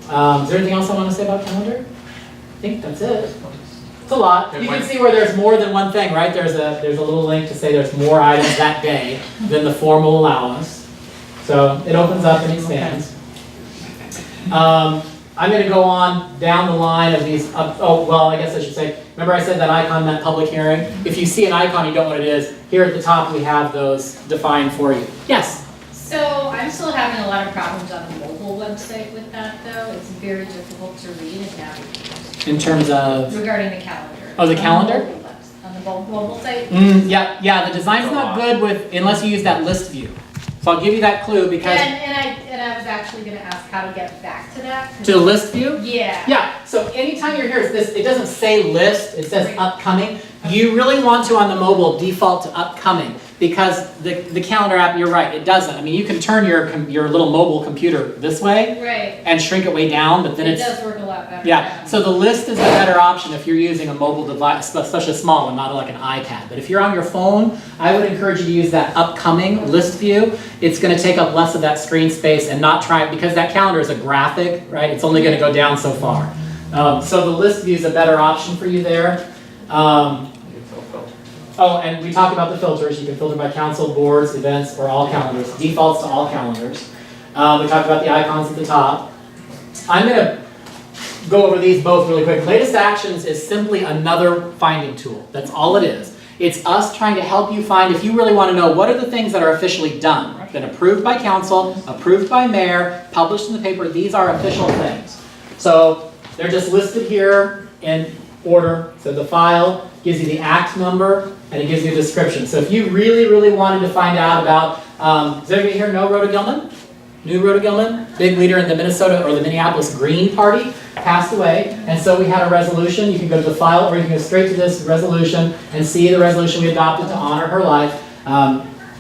Is there anything else I want to say about calendar? I think that's it. It's a lot. You can see where there's more than one thing, right? There's a little link to say there's more items that day than the form will allow us. So it opens up and expands. I'm going to go on down the line of these, I guess I should say, remember I said that icon, that public hearing? If you see an icon, you don't know what it is, here at the top we have those defined for you. Yes? So I'm still having a lot of problems on the mobile website with that though. It's very difficult to read and navigate. In terms of? Regarding the calendar. Oh, the calendar? On the mobile site. Yeah, the design's not good unless you use that list view. So I'll give you that clue because. And I was actually going to ask how to get back to that. To the list view? Yeah. Yeah, so anytime you're here, it doesn't say list, it says upcoming. You really want to, on the mobile, default to upcoming because the calendar app, you're right, it doesn't. I mean, you can turn your little mobile computer this way Right. and shrink it way down, but then It does work a lot lot better. Yeah, so the list is a better option if you're using a mobile device, especially a small one, not like an iPad. But if you're on your phone, I would encourage you to use that upcoming list view. It's going to take up less of that screen space and not try, because that calendar is a graphic, right? It's only going to go down so far. So the list view is a better option for you there. Oh, and we talked about the filters. You can filter by council, boards, events, or all calendars. Defaults to all calendars. We talked about the icons at the top. I'm going to go over these both really quick. Latest actions is simply another finding tool. That's all it is. It's us trying to help you find, if you really want to know what are the things that are officially done, been approved by council, approved by mayor, published in the paper. These are official things. So they're just listed here in order. So the file gives you the act number and it gives you a description. So if you really, really wanted to find out about, does everybody here know Rhoda Gilman? New Rhoda Gilman, big leader in the Minnesota or the Minneapolis Green Party, passed away. And so we had a resolution. You can go to the file or you can go straight to this resolution and see the resolution we adopted to honor her life.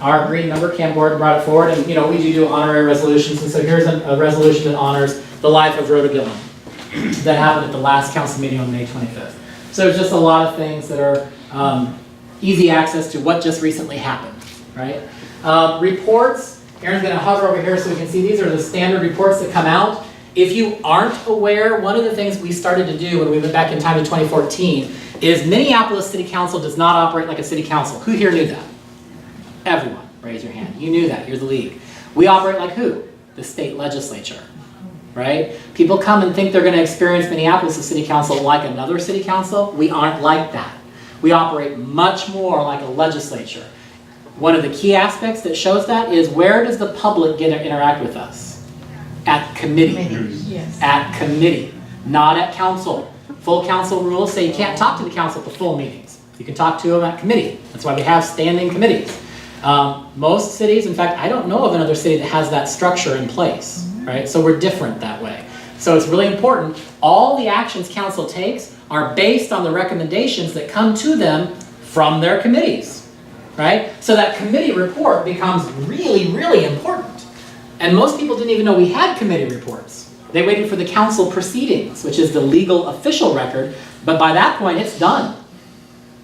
Our Green member, Cam Gordon, brought it forward. And, you know, we do honorary resolutions. And so here's a resolution that honors the life of Rhoda Gilman that happened at the last council meeting on May 25th. So there's just a lot of things that are easy access to what just recently happened, right? Reports. Aaron's going to hover over here so we can see these are the standard reports that come out. If you aren't aware, one of the things we started to do when we went back in time in 2014 is Minneapolis City Council does not operate like a city council. Who here knew that? Everyone, raise your hand. You knew that. You're the league. We operate like who? The state legislature, right? People come and think they're going to experience Minneapolis City Council like another city council. We aren't like that. We operate much more like a legislature. One of the key aspects that shows that is where does the public get to interact with us? At committee. Yes. At committee, not at council. Full council rules say you can't talk to the council at the full meetings. You can talk to them at committee. That's why we have standing committees. Most cities, in fact, I don't know of another city that has that structure in place, right? So we're different that way. So it's really important. All the actions council takes are based on the recommendations that come to them from their committees. Right? So that committee report becomes really, really important. And most people didn't even know we had committee reports. They waited for the council proceedings, which is the legal official record, but by that point it's done.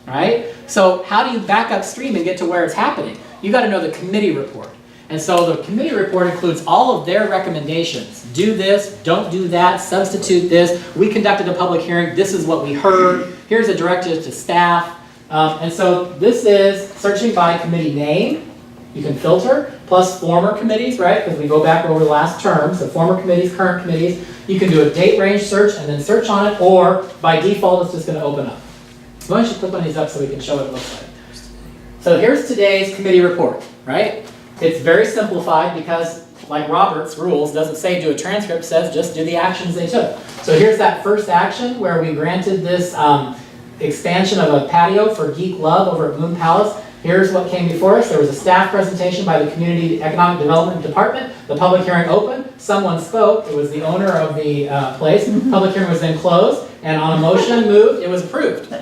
Right? So how do you back upstream and get to where it's happening? You got to know the committee report. And so the committee report includes all of their recommendations. Do this, don't do that, substitute this. We conducted a public hearing, this is what we heard. Here's a directive to staff. And so this is searching by committee name, you can filter, plus former committees, right? Because we go back over the last term, so former committees, current committees. You can do a date range search and then search on it, or by default it's just going to open up. Why don't you click one of these up so we can show what it looks like. So here's today's committee report, right? It's very simplified because, like Robert's rules, doesn't say do a transcript, it says just do the actions they took. So here's that first action where we granted this expansion of a patio for Geek Love over at Moon Palace. Here's what came before us. There was a staff presentation by the Community Economic Development Department. The public hearing opened. Someone spoke. It was the owner of the place. Public hearing was then closed, and on a motion moved, it was approved.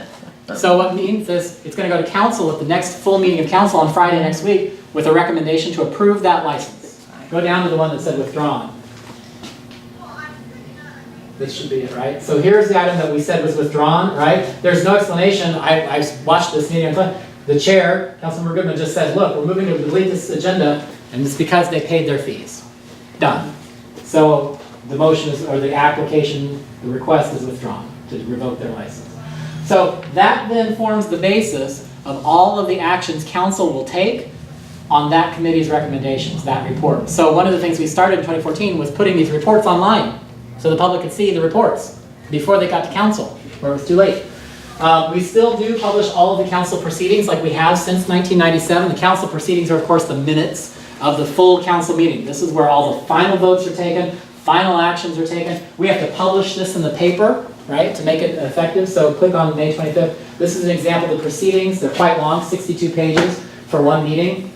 So what means is it's going to go to council at the next full meeting of council on Friday next week with a recommendation to approve that license. Go down to the one that said withdrawn. This should be it, right? So here's the item that we said was withdrawn, right? There's no explanation. I watched this meeting. The chair, Councilmember Goodman, just said, look, we're moving to delete this agenda, and it's because they paid their fees. Done. So the motion is, or the application, the request is withdrawn to revoke their license. So that then forms the basis of all of the actions council will take on that committee's recommendations, that report. So one of the things we started in 2014 was putting these reports online so the public could see the reports before they got to council, where it was too late. We still do publish all of the council proceedings like we have since 1997. The council proceedings are, of course, the minutes of the full council meeting. This is where all the final votes are taken, final actions are taken. We have to publish this in the paper, right, to make it effective. So click on May 25th. This is an example of the proceedings. They're quite long, 62 pages for one meeting.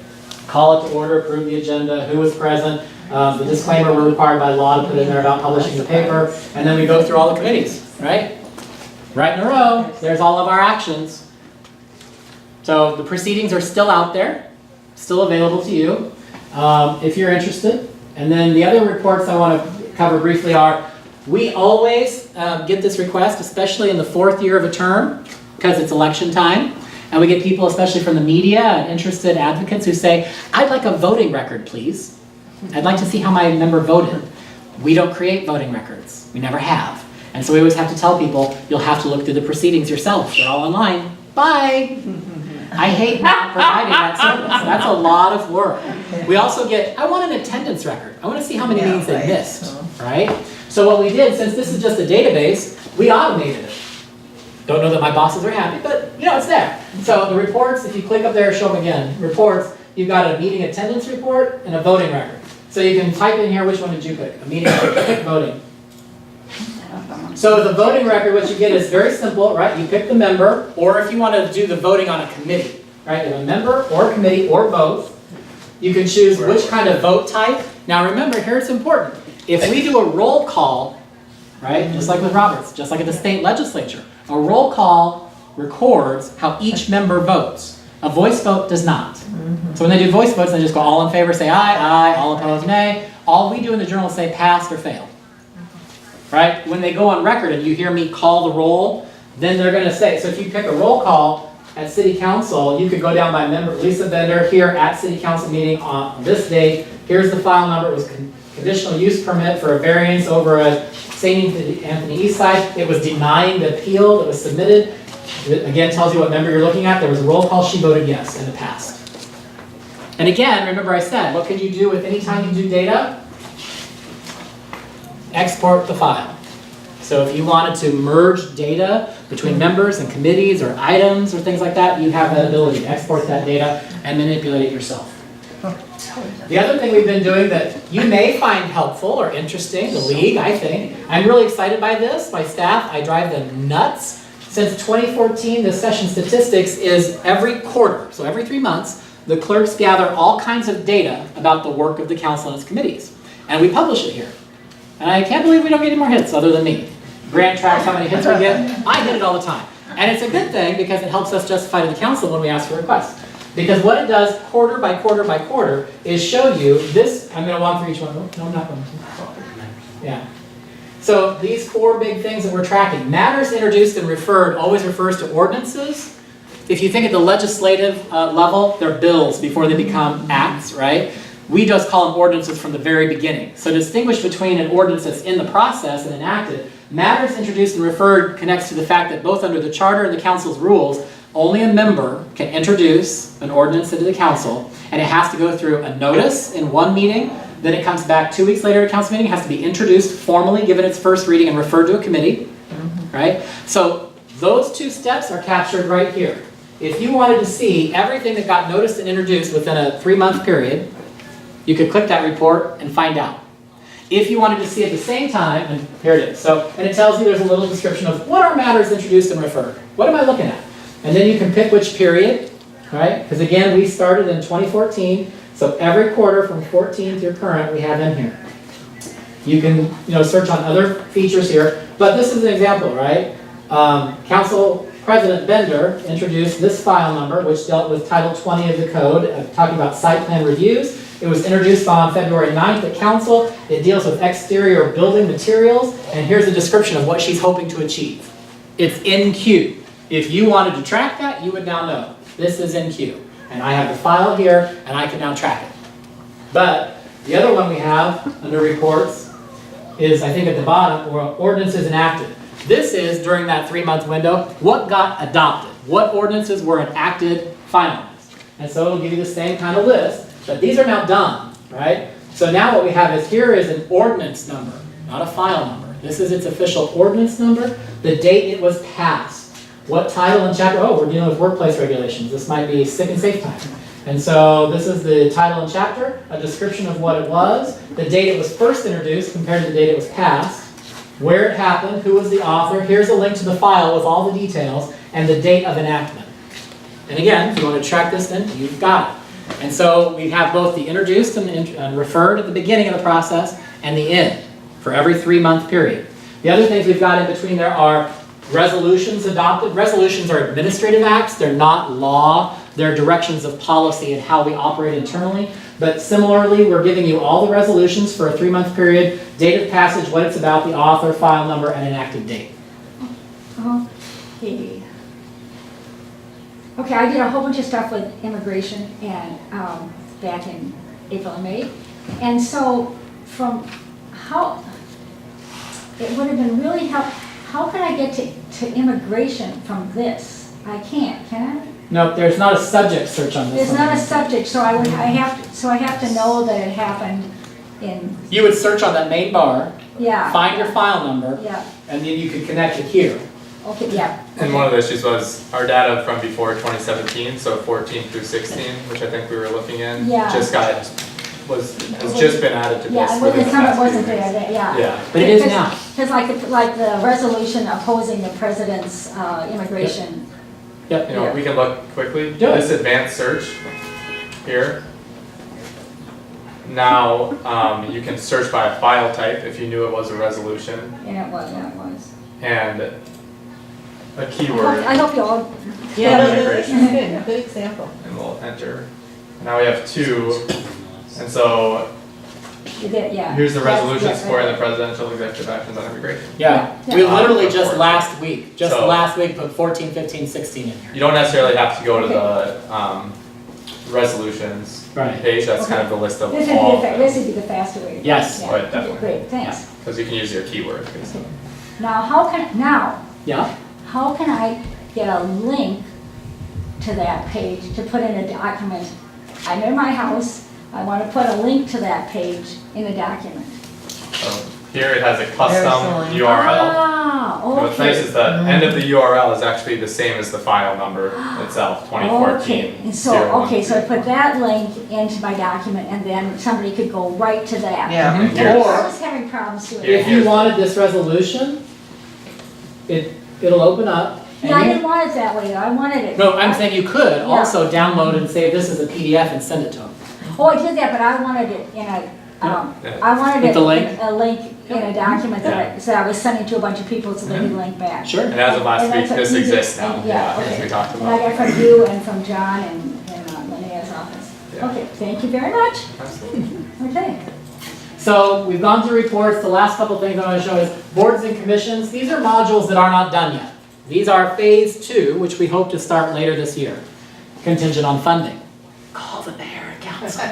Call it to order, approve the agenda, who was present. The disclaimer we're required by law to put in there about publishing the paper. And then we go through all the committees, right? Right in a row, there's all of our actions. So the proceedings are still out there, still available to you if you're interested. And then the other reports I want to cover briefly are We always get this request, especially in the 4th year of a term, because it's election time. And we get people, especially from the media and interested advocates, who say, I'd like a voting record, please. I'd like to see how my member voted. We don't create voting records. We never have. And so we always have to tell people, you'll have to look through the proceedings yourself. They're all online. Bye. I hate not providing that service. That's a lot of work. We also get, I want an attendance record. I want to see how many meetings they missed, right? So what we did, since this is just a database, we automated it. Don't know that my bosses are happy, but you know, it's there. So the reports, if you click up there, show them again. Reports, you've got a meeting attendance report and a voting record. So you can type in here, which one did you pick? A meeting record, pick voting. So the voting record, what you get is very simple, right? You pick the member, or if you want to do the voting on a committee, right? You have a member or a committee or both. You can choose which kind of vote type. Now remember, here it's important. If we do a roll call, right? Just like with Roberts, just like at the state legislature, a roll call records how each member votes. A voice vote does not. So when they do voice votes, they just go all in favor, say aye, aye, all opposed, nay. All we do in the journal is say passed or failed. Right? When they go on record and you hear me call the roll, then they're going to say, so if you pick a roll call at City Council, you could go down by member, Lisa Bender, here at City Council meeting on this date. Here's the file number. It was conditional use permit for a variance over a St. Anthony East Side. It was denying the appeal that was submitted. It again tells you what member you're looking at. There was a roll call. She voted yes and it passed. And again, remember I said, what can you do with any time you do data? Export the file. So if you wanted to merge data between members and committees or items or things like that, you have that ability to export that data and manipulate it yourself. The other thing we've been doing that you may find helpful or interesting, the league, I think. I'm really excited by this. My staff, I drive them nuts. Since 2014, the session statistics is every quarter, so every 3 months, the clerks gather all kinds of data about the work of the council and its committees. And we publish it here. And I can't believe we don't get any more hits other than me. Grant tracks how many hits we get. I hit it all the time. And it's a good thing because it helps us justify to the council when we ask for requests. Because what it does quarter by quarter by quarter is show you this. I'm going to walk through each one. No, I'm not going to. Yeah. So these 4 big things that we're tracking. Matters introduced and referred always refers to ordinances. If you think at the legislative level, they're bills before they become acts, right? We just call them ordinances from the very beginning. So to distinguish between an ordinance that's in the process and enacted, matters introduced and referred connects to the fact that both under the charter and the council's rules, only a member can introduce an ordinance into the council, and it has to go through a notice in one meeting, then it comes back 2 weeks later at a council meeting, it has to be introduced formally, given its first reading, and referred to a committee, right? So those 2 steps are captured right here. If you wanted to see everything that got noticed and introduced within a 3-month period, you could click that report and find out. If you wanted to see at the same time, and here it is. So, and it tells you there's a little description of what are matters introduced and referred. What am I looking at? And then you can pick which period, right? Because again, we started in 2014, so every quarter from 14 through current we have in here. You can, search on other features here, but this is an example, right? Council President Bender introduced this file number, which dealt with Title 20 of the code, talking about site plan reviews. It was introduced on February 9th at Council. It deals with exterior building materials, and here's a description of what she's hoping to achieve. It's in queue. If you wanted to track that, you would now know. This is in queue. And I have the file here, and I can now track it. But the other one we have under reports is, I think at the bottom, ordinances enacted. This is, during that 3-month window, what got adopted. What ordinances were enacted, finalized. And so it'll give you the same kind of list. But these are now done, right? So now what we have is, here is an ordinance number, not a file number. This is its official ordinance number, the date it was passed, what title and chapter. Oh, we're dealing with workplace regulations. This might be sick and safe time. And so this is the title and chapter, a description of what it was, the date it was first introduced compared to the date it was passed, where it happened, who was the author. Here's a link to the file with all the details, and the date of enactment. And again, if you want to track this, then you've got it. And so we have both the introduced and referred at the beginning of the process and the end for every 3-month period. The other things we've got in between there are resolutions adopted. Resolutions are administrative acts. They're not law. They're directions of policy and how we operate internally. But similarly, we're giving you all the resolutions for a 3-month period, date of passage, what it's about, the author, file number, and an active date. Okay. Okay, I did a whole bunch of stuff with immigration and back in April and May. And so it would have been really how can I get to immigration from this? I can't, can I? No, there's not a subject search on this There's one. not a subject, so I have to know that it happened in, You would search on that main bar, yeah. find your file number, Yeah, and then you could connect it here. okay, yeah. And one of the issues was our data from before 2017, so 14 through 16, which I think we were looking in, Yeah. has just been added to this. Yeah, within the some past few wasn't weeks. there, yeah. Yeah. But it is now. Because like the resolution opposing the president's immigration. Yep. You know, we can look quickly. Do it. This advanced search here. Now, you can search by a file type if you knew it was a resolution, Yeah, it was. and a keyword, I hope you all. Yeah, Immigration. good, good example. and we'll enter. Now we have 2, and so You did, yeah. here's the resolution That's- supporting the presidential executive actions on immigration. Yeah, Yeah. we literally just Report. last week So- put 14, 15, 16 in here. You don't necessarily have to go to the resolutions Right. page, that's Okay. kind of the list of This all would of be, them, this would be the faster way. Yes. Yeah. Right, definitely. Great, thanks. because you can use your keyword. basically. Now, how can Yeah? I get a link to that page to put in a document? I'm in my house, I want to put a link to that page in a document. So here it has a There's custom the link. URL. Ah, And what's nice okay. is the end of the URL is actually the same as the file number itself, 2014. Okay, and so I put that link into my document and then somebody could go right to that. Yeah. And And here's- I was having problems doing Here- If that. you wanted this resolution, it'll open up. and No, I you- didn't want it that way, though. I wanted it. No, I'm saying you could Yeah. also download and save this as a PDF and send it to them. Oh, I did that, but I wanted it in a, I wanted With it the link? in a link in a document so I was sending to a bunch of people so they could link back. Sure. And as of last And week, that's this what- exists now, yeah, as okay. we talked And I about. got from you and from John and Linnea's office. Yeah. Okay, thank you very much. Absolutely. Okay. So we've gone through reports. The last couple things I want to show is boards and commissions. These are modules that are not done yet. These are phase 2, which we hope to start later this year, contingent on funding. Call the mayor and council.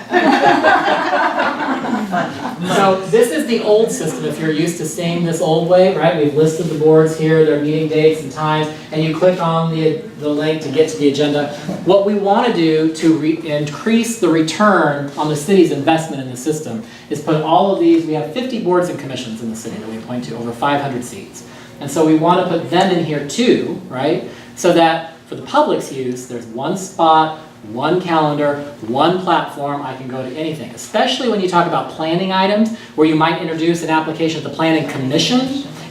So this is the old system, if you're used to seeing this old way, right? We've listed the boards here, their meeting dates and times, and you click on the link to get to the agenda. What we want to do to increase the return on the city's investment in the system is put all of these, we have 50 boards and commissions in the city that we appoint to, over 500 seats. And so we want to put them in here too, right? So that for the public's use, there's one spot, one calendar, one platform, I can go to anything. Especially when you talk about planning items, where you might introduce an application at the planning commission,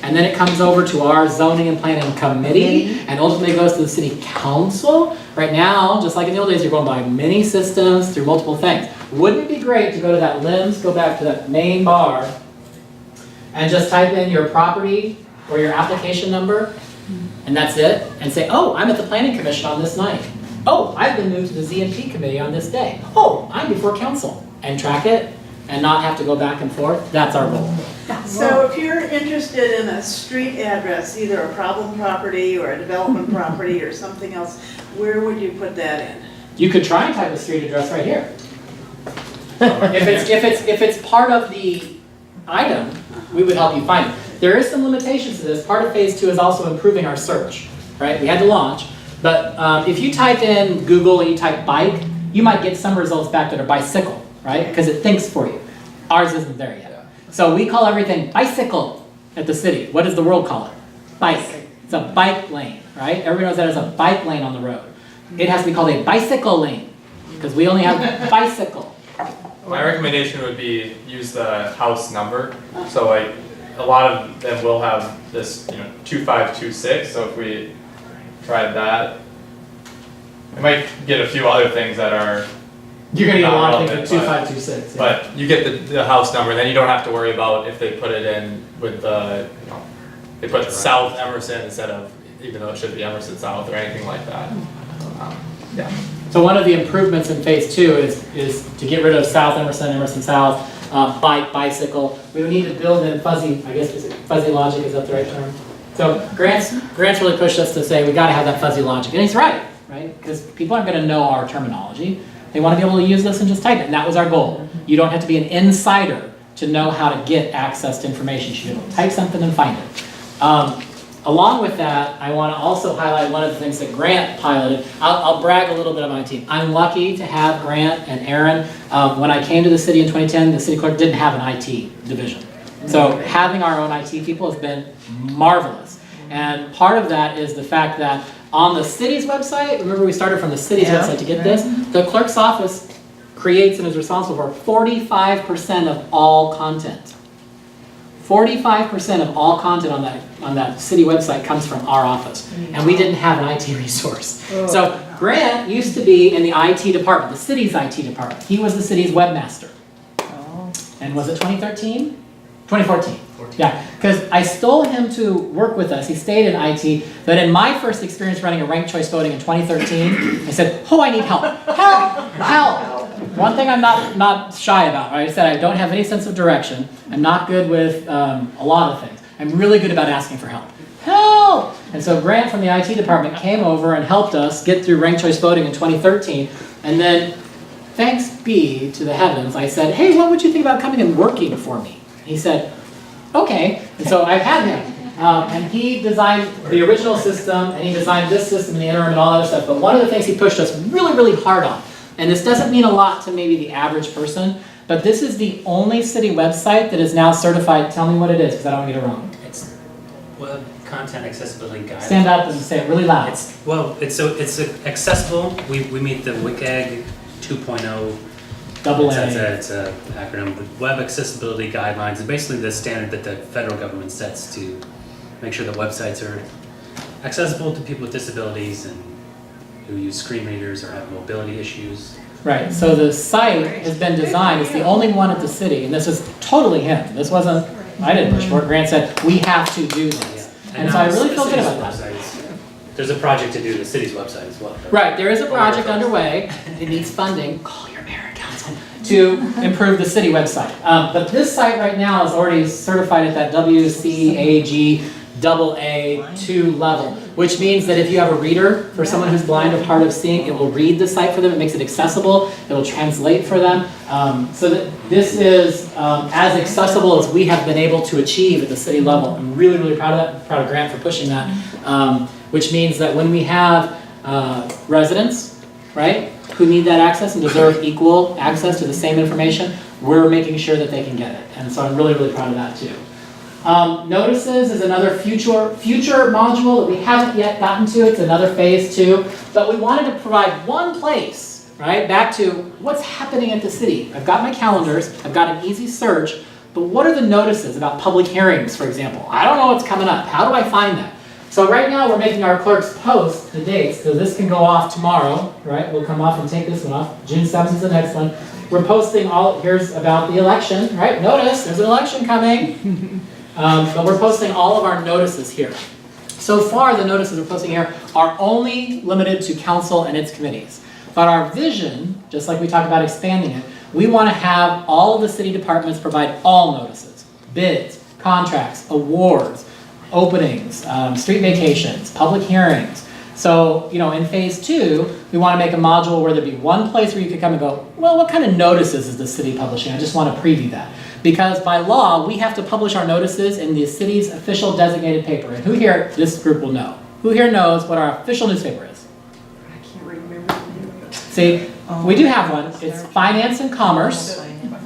and then it comes over to our zoning and planning committee, and ultimately goes to the city council. Right now, just like in the old days, you're going by many systems through multiple things. Wouldn't it be great to go to that LIMS, go back to that main bar, and just type in your property or your application number, and that's it, and say, oh, I'm at the planning commission on this night. Oh, I've been moved to the ZNP committee on this day. Oh, I'm before council. And track it and not have to go back and forth. That's our goal. So if you're interested in a street address, either a problem property or a development property or something else, where would you put that in? You could try and type a street address right here. If it's part of the item, we would help you find it. There is some limitations to this. Part of phase 2 is also improving our search, right? We had to launch, but if you type in Google and you type bike, you might get some results back that are bicycle, right? Because it thinks for you. Ours isn't there yet. So we call everything bicycle at the city. What does the world call it? Bike. It's a bike lane, right? Everybody knows that as a bike lane on the road. It has to be called a bicycle lane because we only have bicycle. My recommendation would be use the house number. So like a lot of them will have this, 2526. So if we tried that, we might get a few other things that are. You're gonna get a not lot of relevant, things with 2526. Yeah. But you get the house number, then you don't have to worry about if they put it in with the, they put South Emerson instead of, even though it should be Emerson South or anything like that. Yeah. So one of the improvements in phase 2 is to get rid of South Emerson South, bicycle. We would need to build in fuzzy, I guess, fuzzy logic, is that the right term? So Grant's really pushed us to say we got to have that fuzzy logic, and he's right? Because people aren't going to know our terminology. They want to be able to use this and just type it, and that was our goal. You don't have to be an insider to know how to get access to information. You should be able to type something and find it. Along with that, I want to also highlight one of the things that Grant piloted. I'll brag a little bit on my team. I'm lucky to have Grant and Aaron. When I came to the city in 2010, the city clerk didn't have an IT division. So having our own IT people has been marvelous. And part of that is the fact that on the city's website, remember we started from the city's website to get this, the clerk's office creates and is responsible for 45% of all content. 45% of all content on that city website comes from our office, and we didn't have an IT resource. So Grant used to be in the IT department, the city's IT department. He was the city's webmaster. And was it 2013? 2014. Yeah, because I stole him to work with us. He stayed in IT, but in my first experience running a ranked choice voting in 2013, I said, I need help. Help! One thing I'm not shy about, right? I said I don't have any sense of direction. I'm not good with a lot of things. I'm really good about asking for help. Help! And so Grant from the IT department came over and helped us get through ranked choice voting in 2013. And then, thanks be to the heavens, I said, hey, what would you think about coming and working for me? And he said, okay. And so I've had him. And he designed the original system, and he designed this system in the interim and all that other stuff. But one of the things he pushed us really, really hard on, and this doesn't mean a lot to maybe the average person, but this is the only city website that is now certified. Tell me what it is, because I don't want to get it wrong. It's Web Content Accessibility Guide. Stand up and say it really loud. It's accessible. We meet the WCAG 2.0. Double A. It's an acronym. The Web Accessibility Guidelines is basically the standard that the federal government sets to make sure that websites are accessible to people with disabilities and who use screen readers or have mobility issues. Right, so the site has been designed, it's the only one at the city, and this is totally him. This wasn't, I didn't push for it, Grant said, we have to do this. And so I really feel good about that. There's a project to do the city's website as well. Right, there is a project underway, it needs funding, call your mayor and council, to improve the city website. But this site right now is already certified at that WCAG AA2 level, which means that if you have a reader for someone who's blind or hard of seeing, it will read the site for them, it makes it accessible, it will translate for them. So that this is as accessible as we have been able to achieve at the city level. I'm really, really proud of that, proud of Grant for pushing that, which means that when we have residents, right, who need that access and deserve equal access to the same information, we're making sure that they can get it. And so I'm really, really proud of that too. Notices is another future module that we haven't yet gotten to. It's another phase 2. But we wanted to provide one place, right, back to what's happening at the city. I've got my calendars. I've got an easy search. But what are the notices about public hearings, for example? I don't know what's coming up. How do I find that? So right now we're making our clerks post the dates. So this can go off tomorrow, right? We'll come off and take this one off. June 7th is the next one. We're posting here's about the election, right? Notice, there's an election coming. But we're posting all of our notices here. So far, the notices we're posting here are only limited to council and its committees. But our vision, just like we talked about expanding it, we want to have all of the city departments provide all notices. Bids, contracts, awards, openings, street vacations, public hearings. So, in phase 2, we want to make a module where there'd be one place where you could come and go, well, what kind of notices is the city publishing? I just want to preview that. Because by law, we have to publish our notices in the city's official designated paper. And who here, this group will know. Who here knows what our official newspaper is? I can't remember the name of it. See, we do have one. It's Finance and Commerce.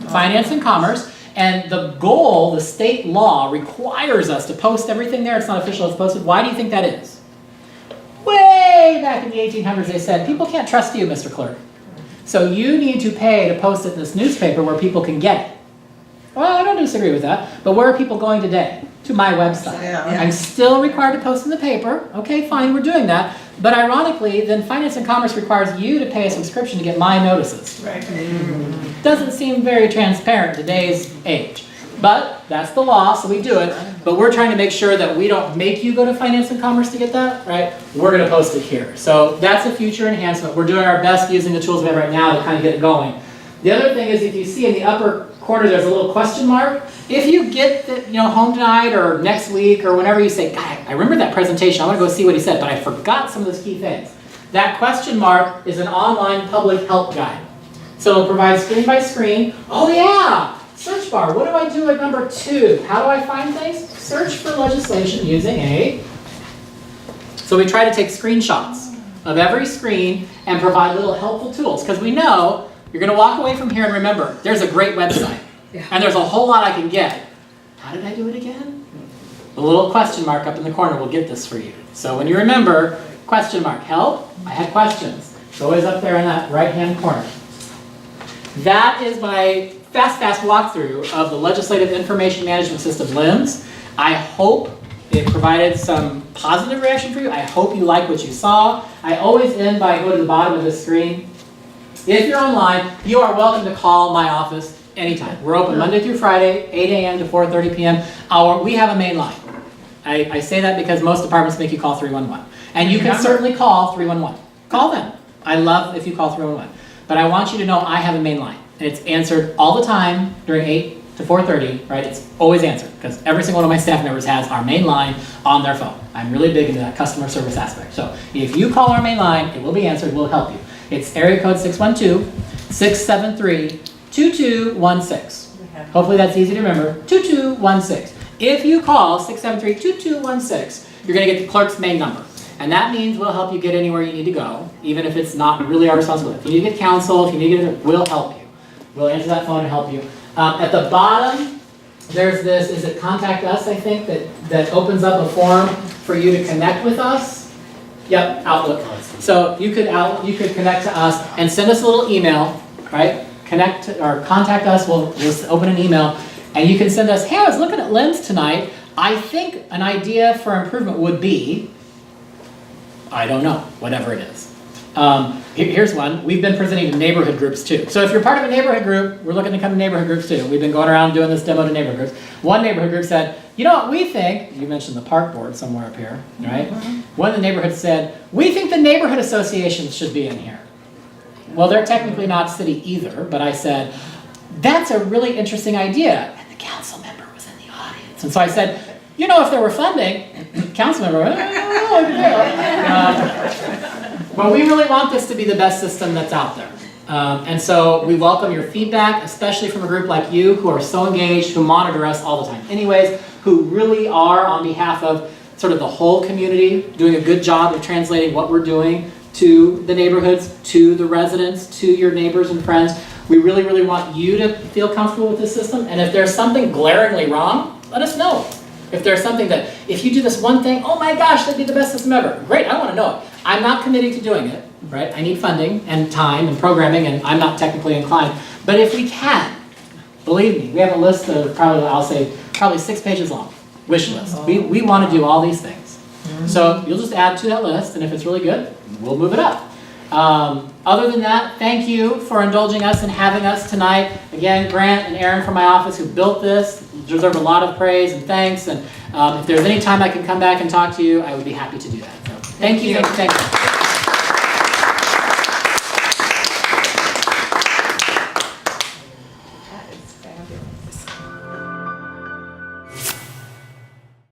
Finance and Commerce. And the goal, the state law, requires us to post everything there. It's not official, it's posted. Why do you think that is? Way back in the 1800s, they said, people can't trust you, Mr. Clerk. So you need to pay to post it in this newspaper where people can get it. Well, I don't disagree with that, but where are people going today? To my website. Yeah. I'm still required to post in the paper. Okay, fine, we're doing that. But ironically, then Finance and Commerce requires you to pay a subscription to get my notices. Right. Doesn't seem very transparent in today's age. But that's the law, so we do it. But we're trying to make sure that we don't make you go to Finance and Commerce to get that, right? We're going to post it here. So that's a future enhancement. We're doing our best using the tools we have right now to kind of get it going. The other thing is, if you see in the upper corner there's a little question mark. If you get the, home tonight or next week or whenever you say, God, I remember that presentation, I want to go see what he said, but I forgot some of those key things. That question mark is an online public help guide. So it'll provide screen by screen. Oh yeah! Search bar, what do I do at number 2? How do I find things? Search for legislation using a... So we try to take screenshots of every screen and provide little helpful tools, because we know you're going to walk away from here and remember, there's a great website, and there's a whole lot I can get. How did I do it again? The little question mark up in the corner will get this for you. So when you remember, question mark, help, I had questions. It's always up there in that right-hand corner. That is my fast walkthrough of the Legislative Information Management System, LIMS. I hope it provided some positive reaction for you. I hope you like what you saw. I always end by going to the bottom of the screen. If you're online, you are welcome to call my office anytime. We're open Monday through Friday, 8 a.m. to 4:30 p.m. We have a main line. I say that because most departments make you call 311. And you can certainly call 311. Call them. I love if you call 311. But I want you to know I have a main line. And it's answered all the time during 8 to 4:30, right? It's always answered because every single one of my staff members has our main line on their phone. I'm really big into that customer service aspect. So if you call our main line, it will be answered, we'll help you. It's area code 612-673-2216. Hopefully that's easy to remember, 2216. If you call 673-2216, you're gonna get the clerk's main number. And that means we'll help you get anywhere you need to go, even if it's not really our responsibility. If you need to get counsel, if you need to get, we'll help you. We'll answer that phone and help you. At the bottom, there's this, is it Contact Us, I think, that opens up a form for you to connect with us. Yep, Outlook. So you could connect to us and send us a little email, right? Contact us, we'll open an email, and you can send us, hey, I was looking at LIMS tonight. I think an idea for improvement would be, I don't know, whatever it is. Here's one. We've been presenting to neighborhood groups too. So if you're part of a neighborhood group, we're looking to come to neighborhood groups too. We've been going around doing this demo to neighborhood groups. One neighborhood group said, you know what we think, you mentioned the park board somewhere up here, right? One of the neighborhoods said, we think the neighborhood associations should be in here. Well, they're technically not city either, but I said, that's a really interesting idea. And the council member was in the audience. And so I said, you know, if there were funding, council member, but we really want this to be the best system that's out there. And so we welcome your feedback, especially from a group like you who are so engaged, who monitor us all the time anyways, who really are on behalf of sort of the whole community, doing a good job of translating what we're doing to the neighborhoods, to the residents, to your neighbors and friends. We really, really want you to feel comfortable with this system. And if there's something glaringly wrong, let us know. If there's something that, if you do this one thing, oh my gosh, that'd be the best system ever. Great, I want to know it. I'm not committing to doing it, right? I need funding and time and programming, and I'm not technically inclined. But if we can, believe me, we have a list of probably 6 pages long, wish list. We want to do all these things. So you'll just add to that list, and if it's really good, we'll move it up. Other than that, thank you for indulging us and having us tonight. Again, Grant and Aaron from my office who built this deserve a lot of praise and thanks. And if there's any time I can come back and talk to you, I would be happy to do that. So, thank you. Thank you.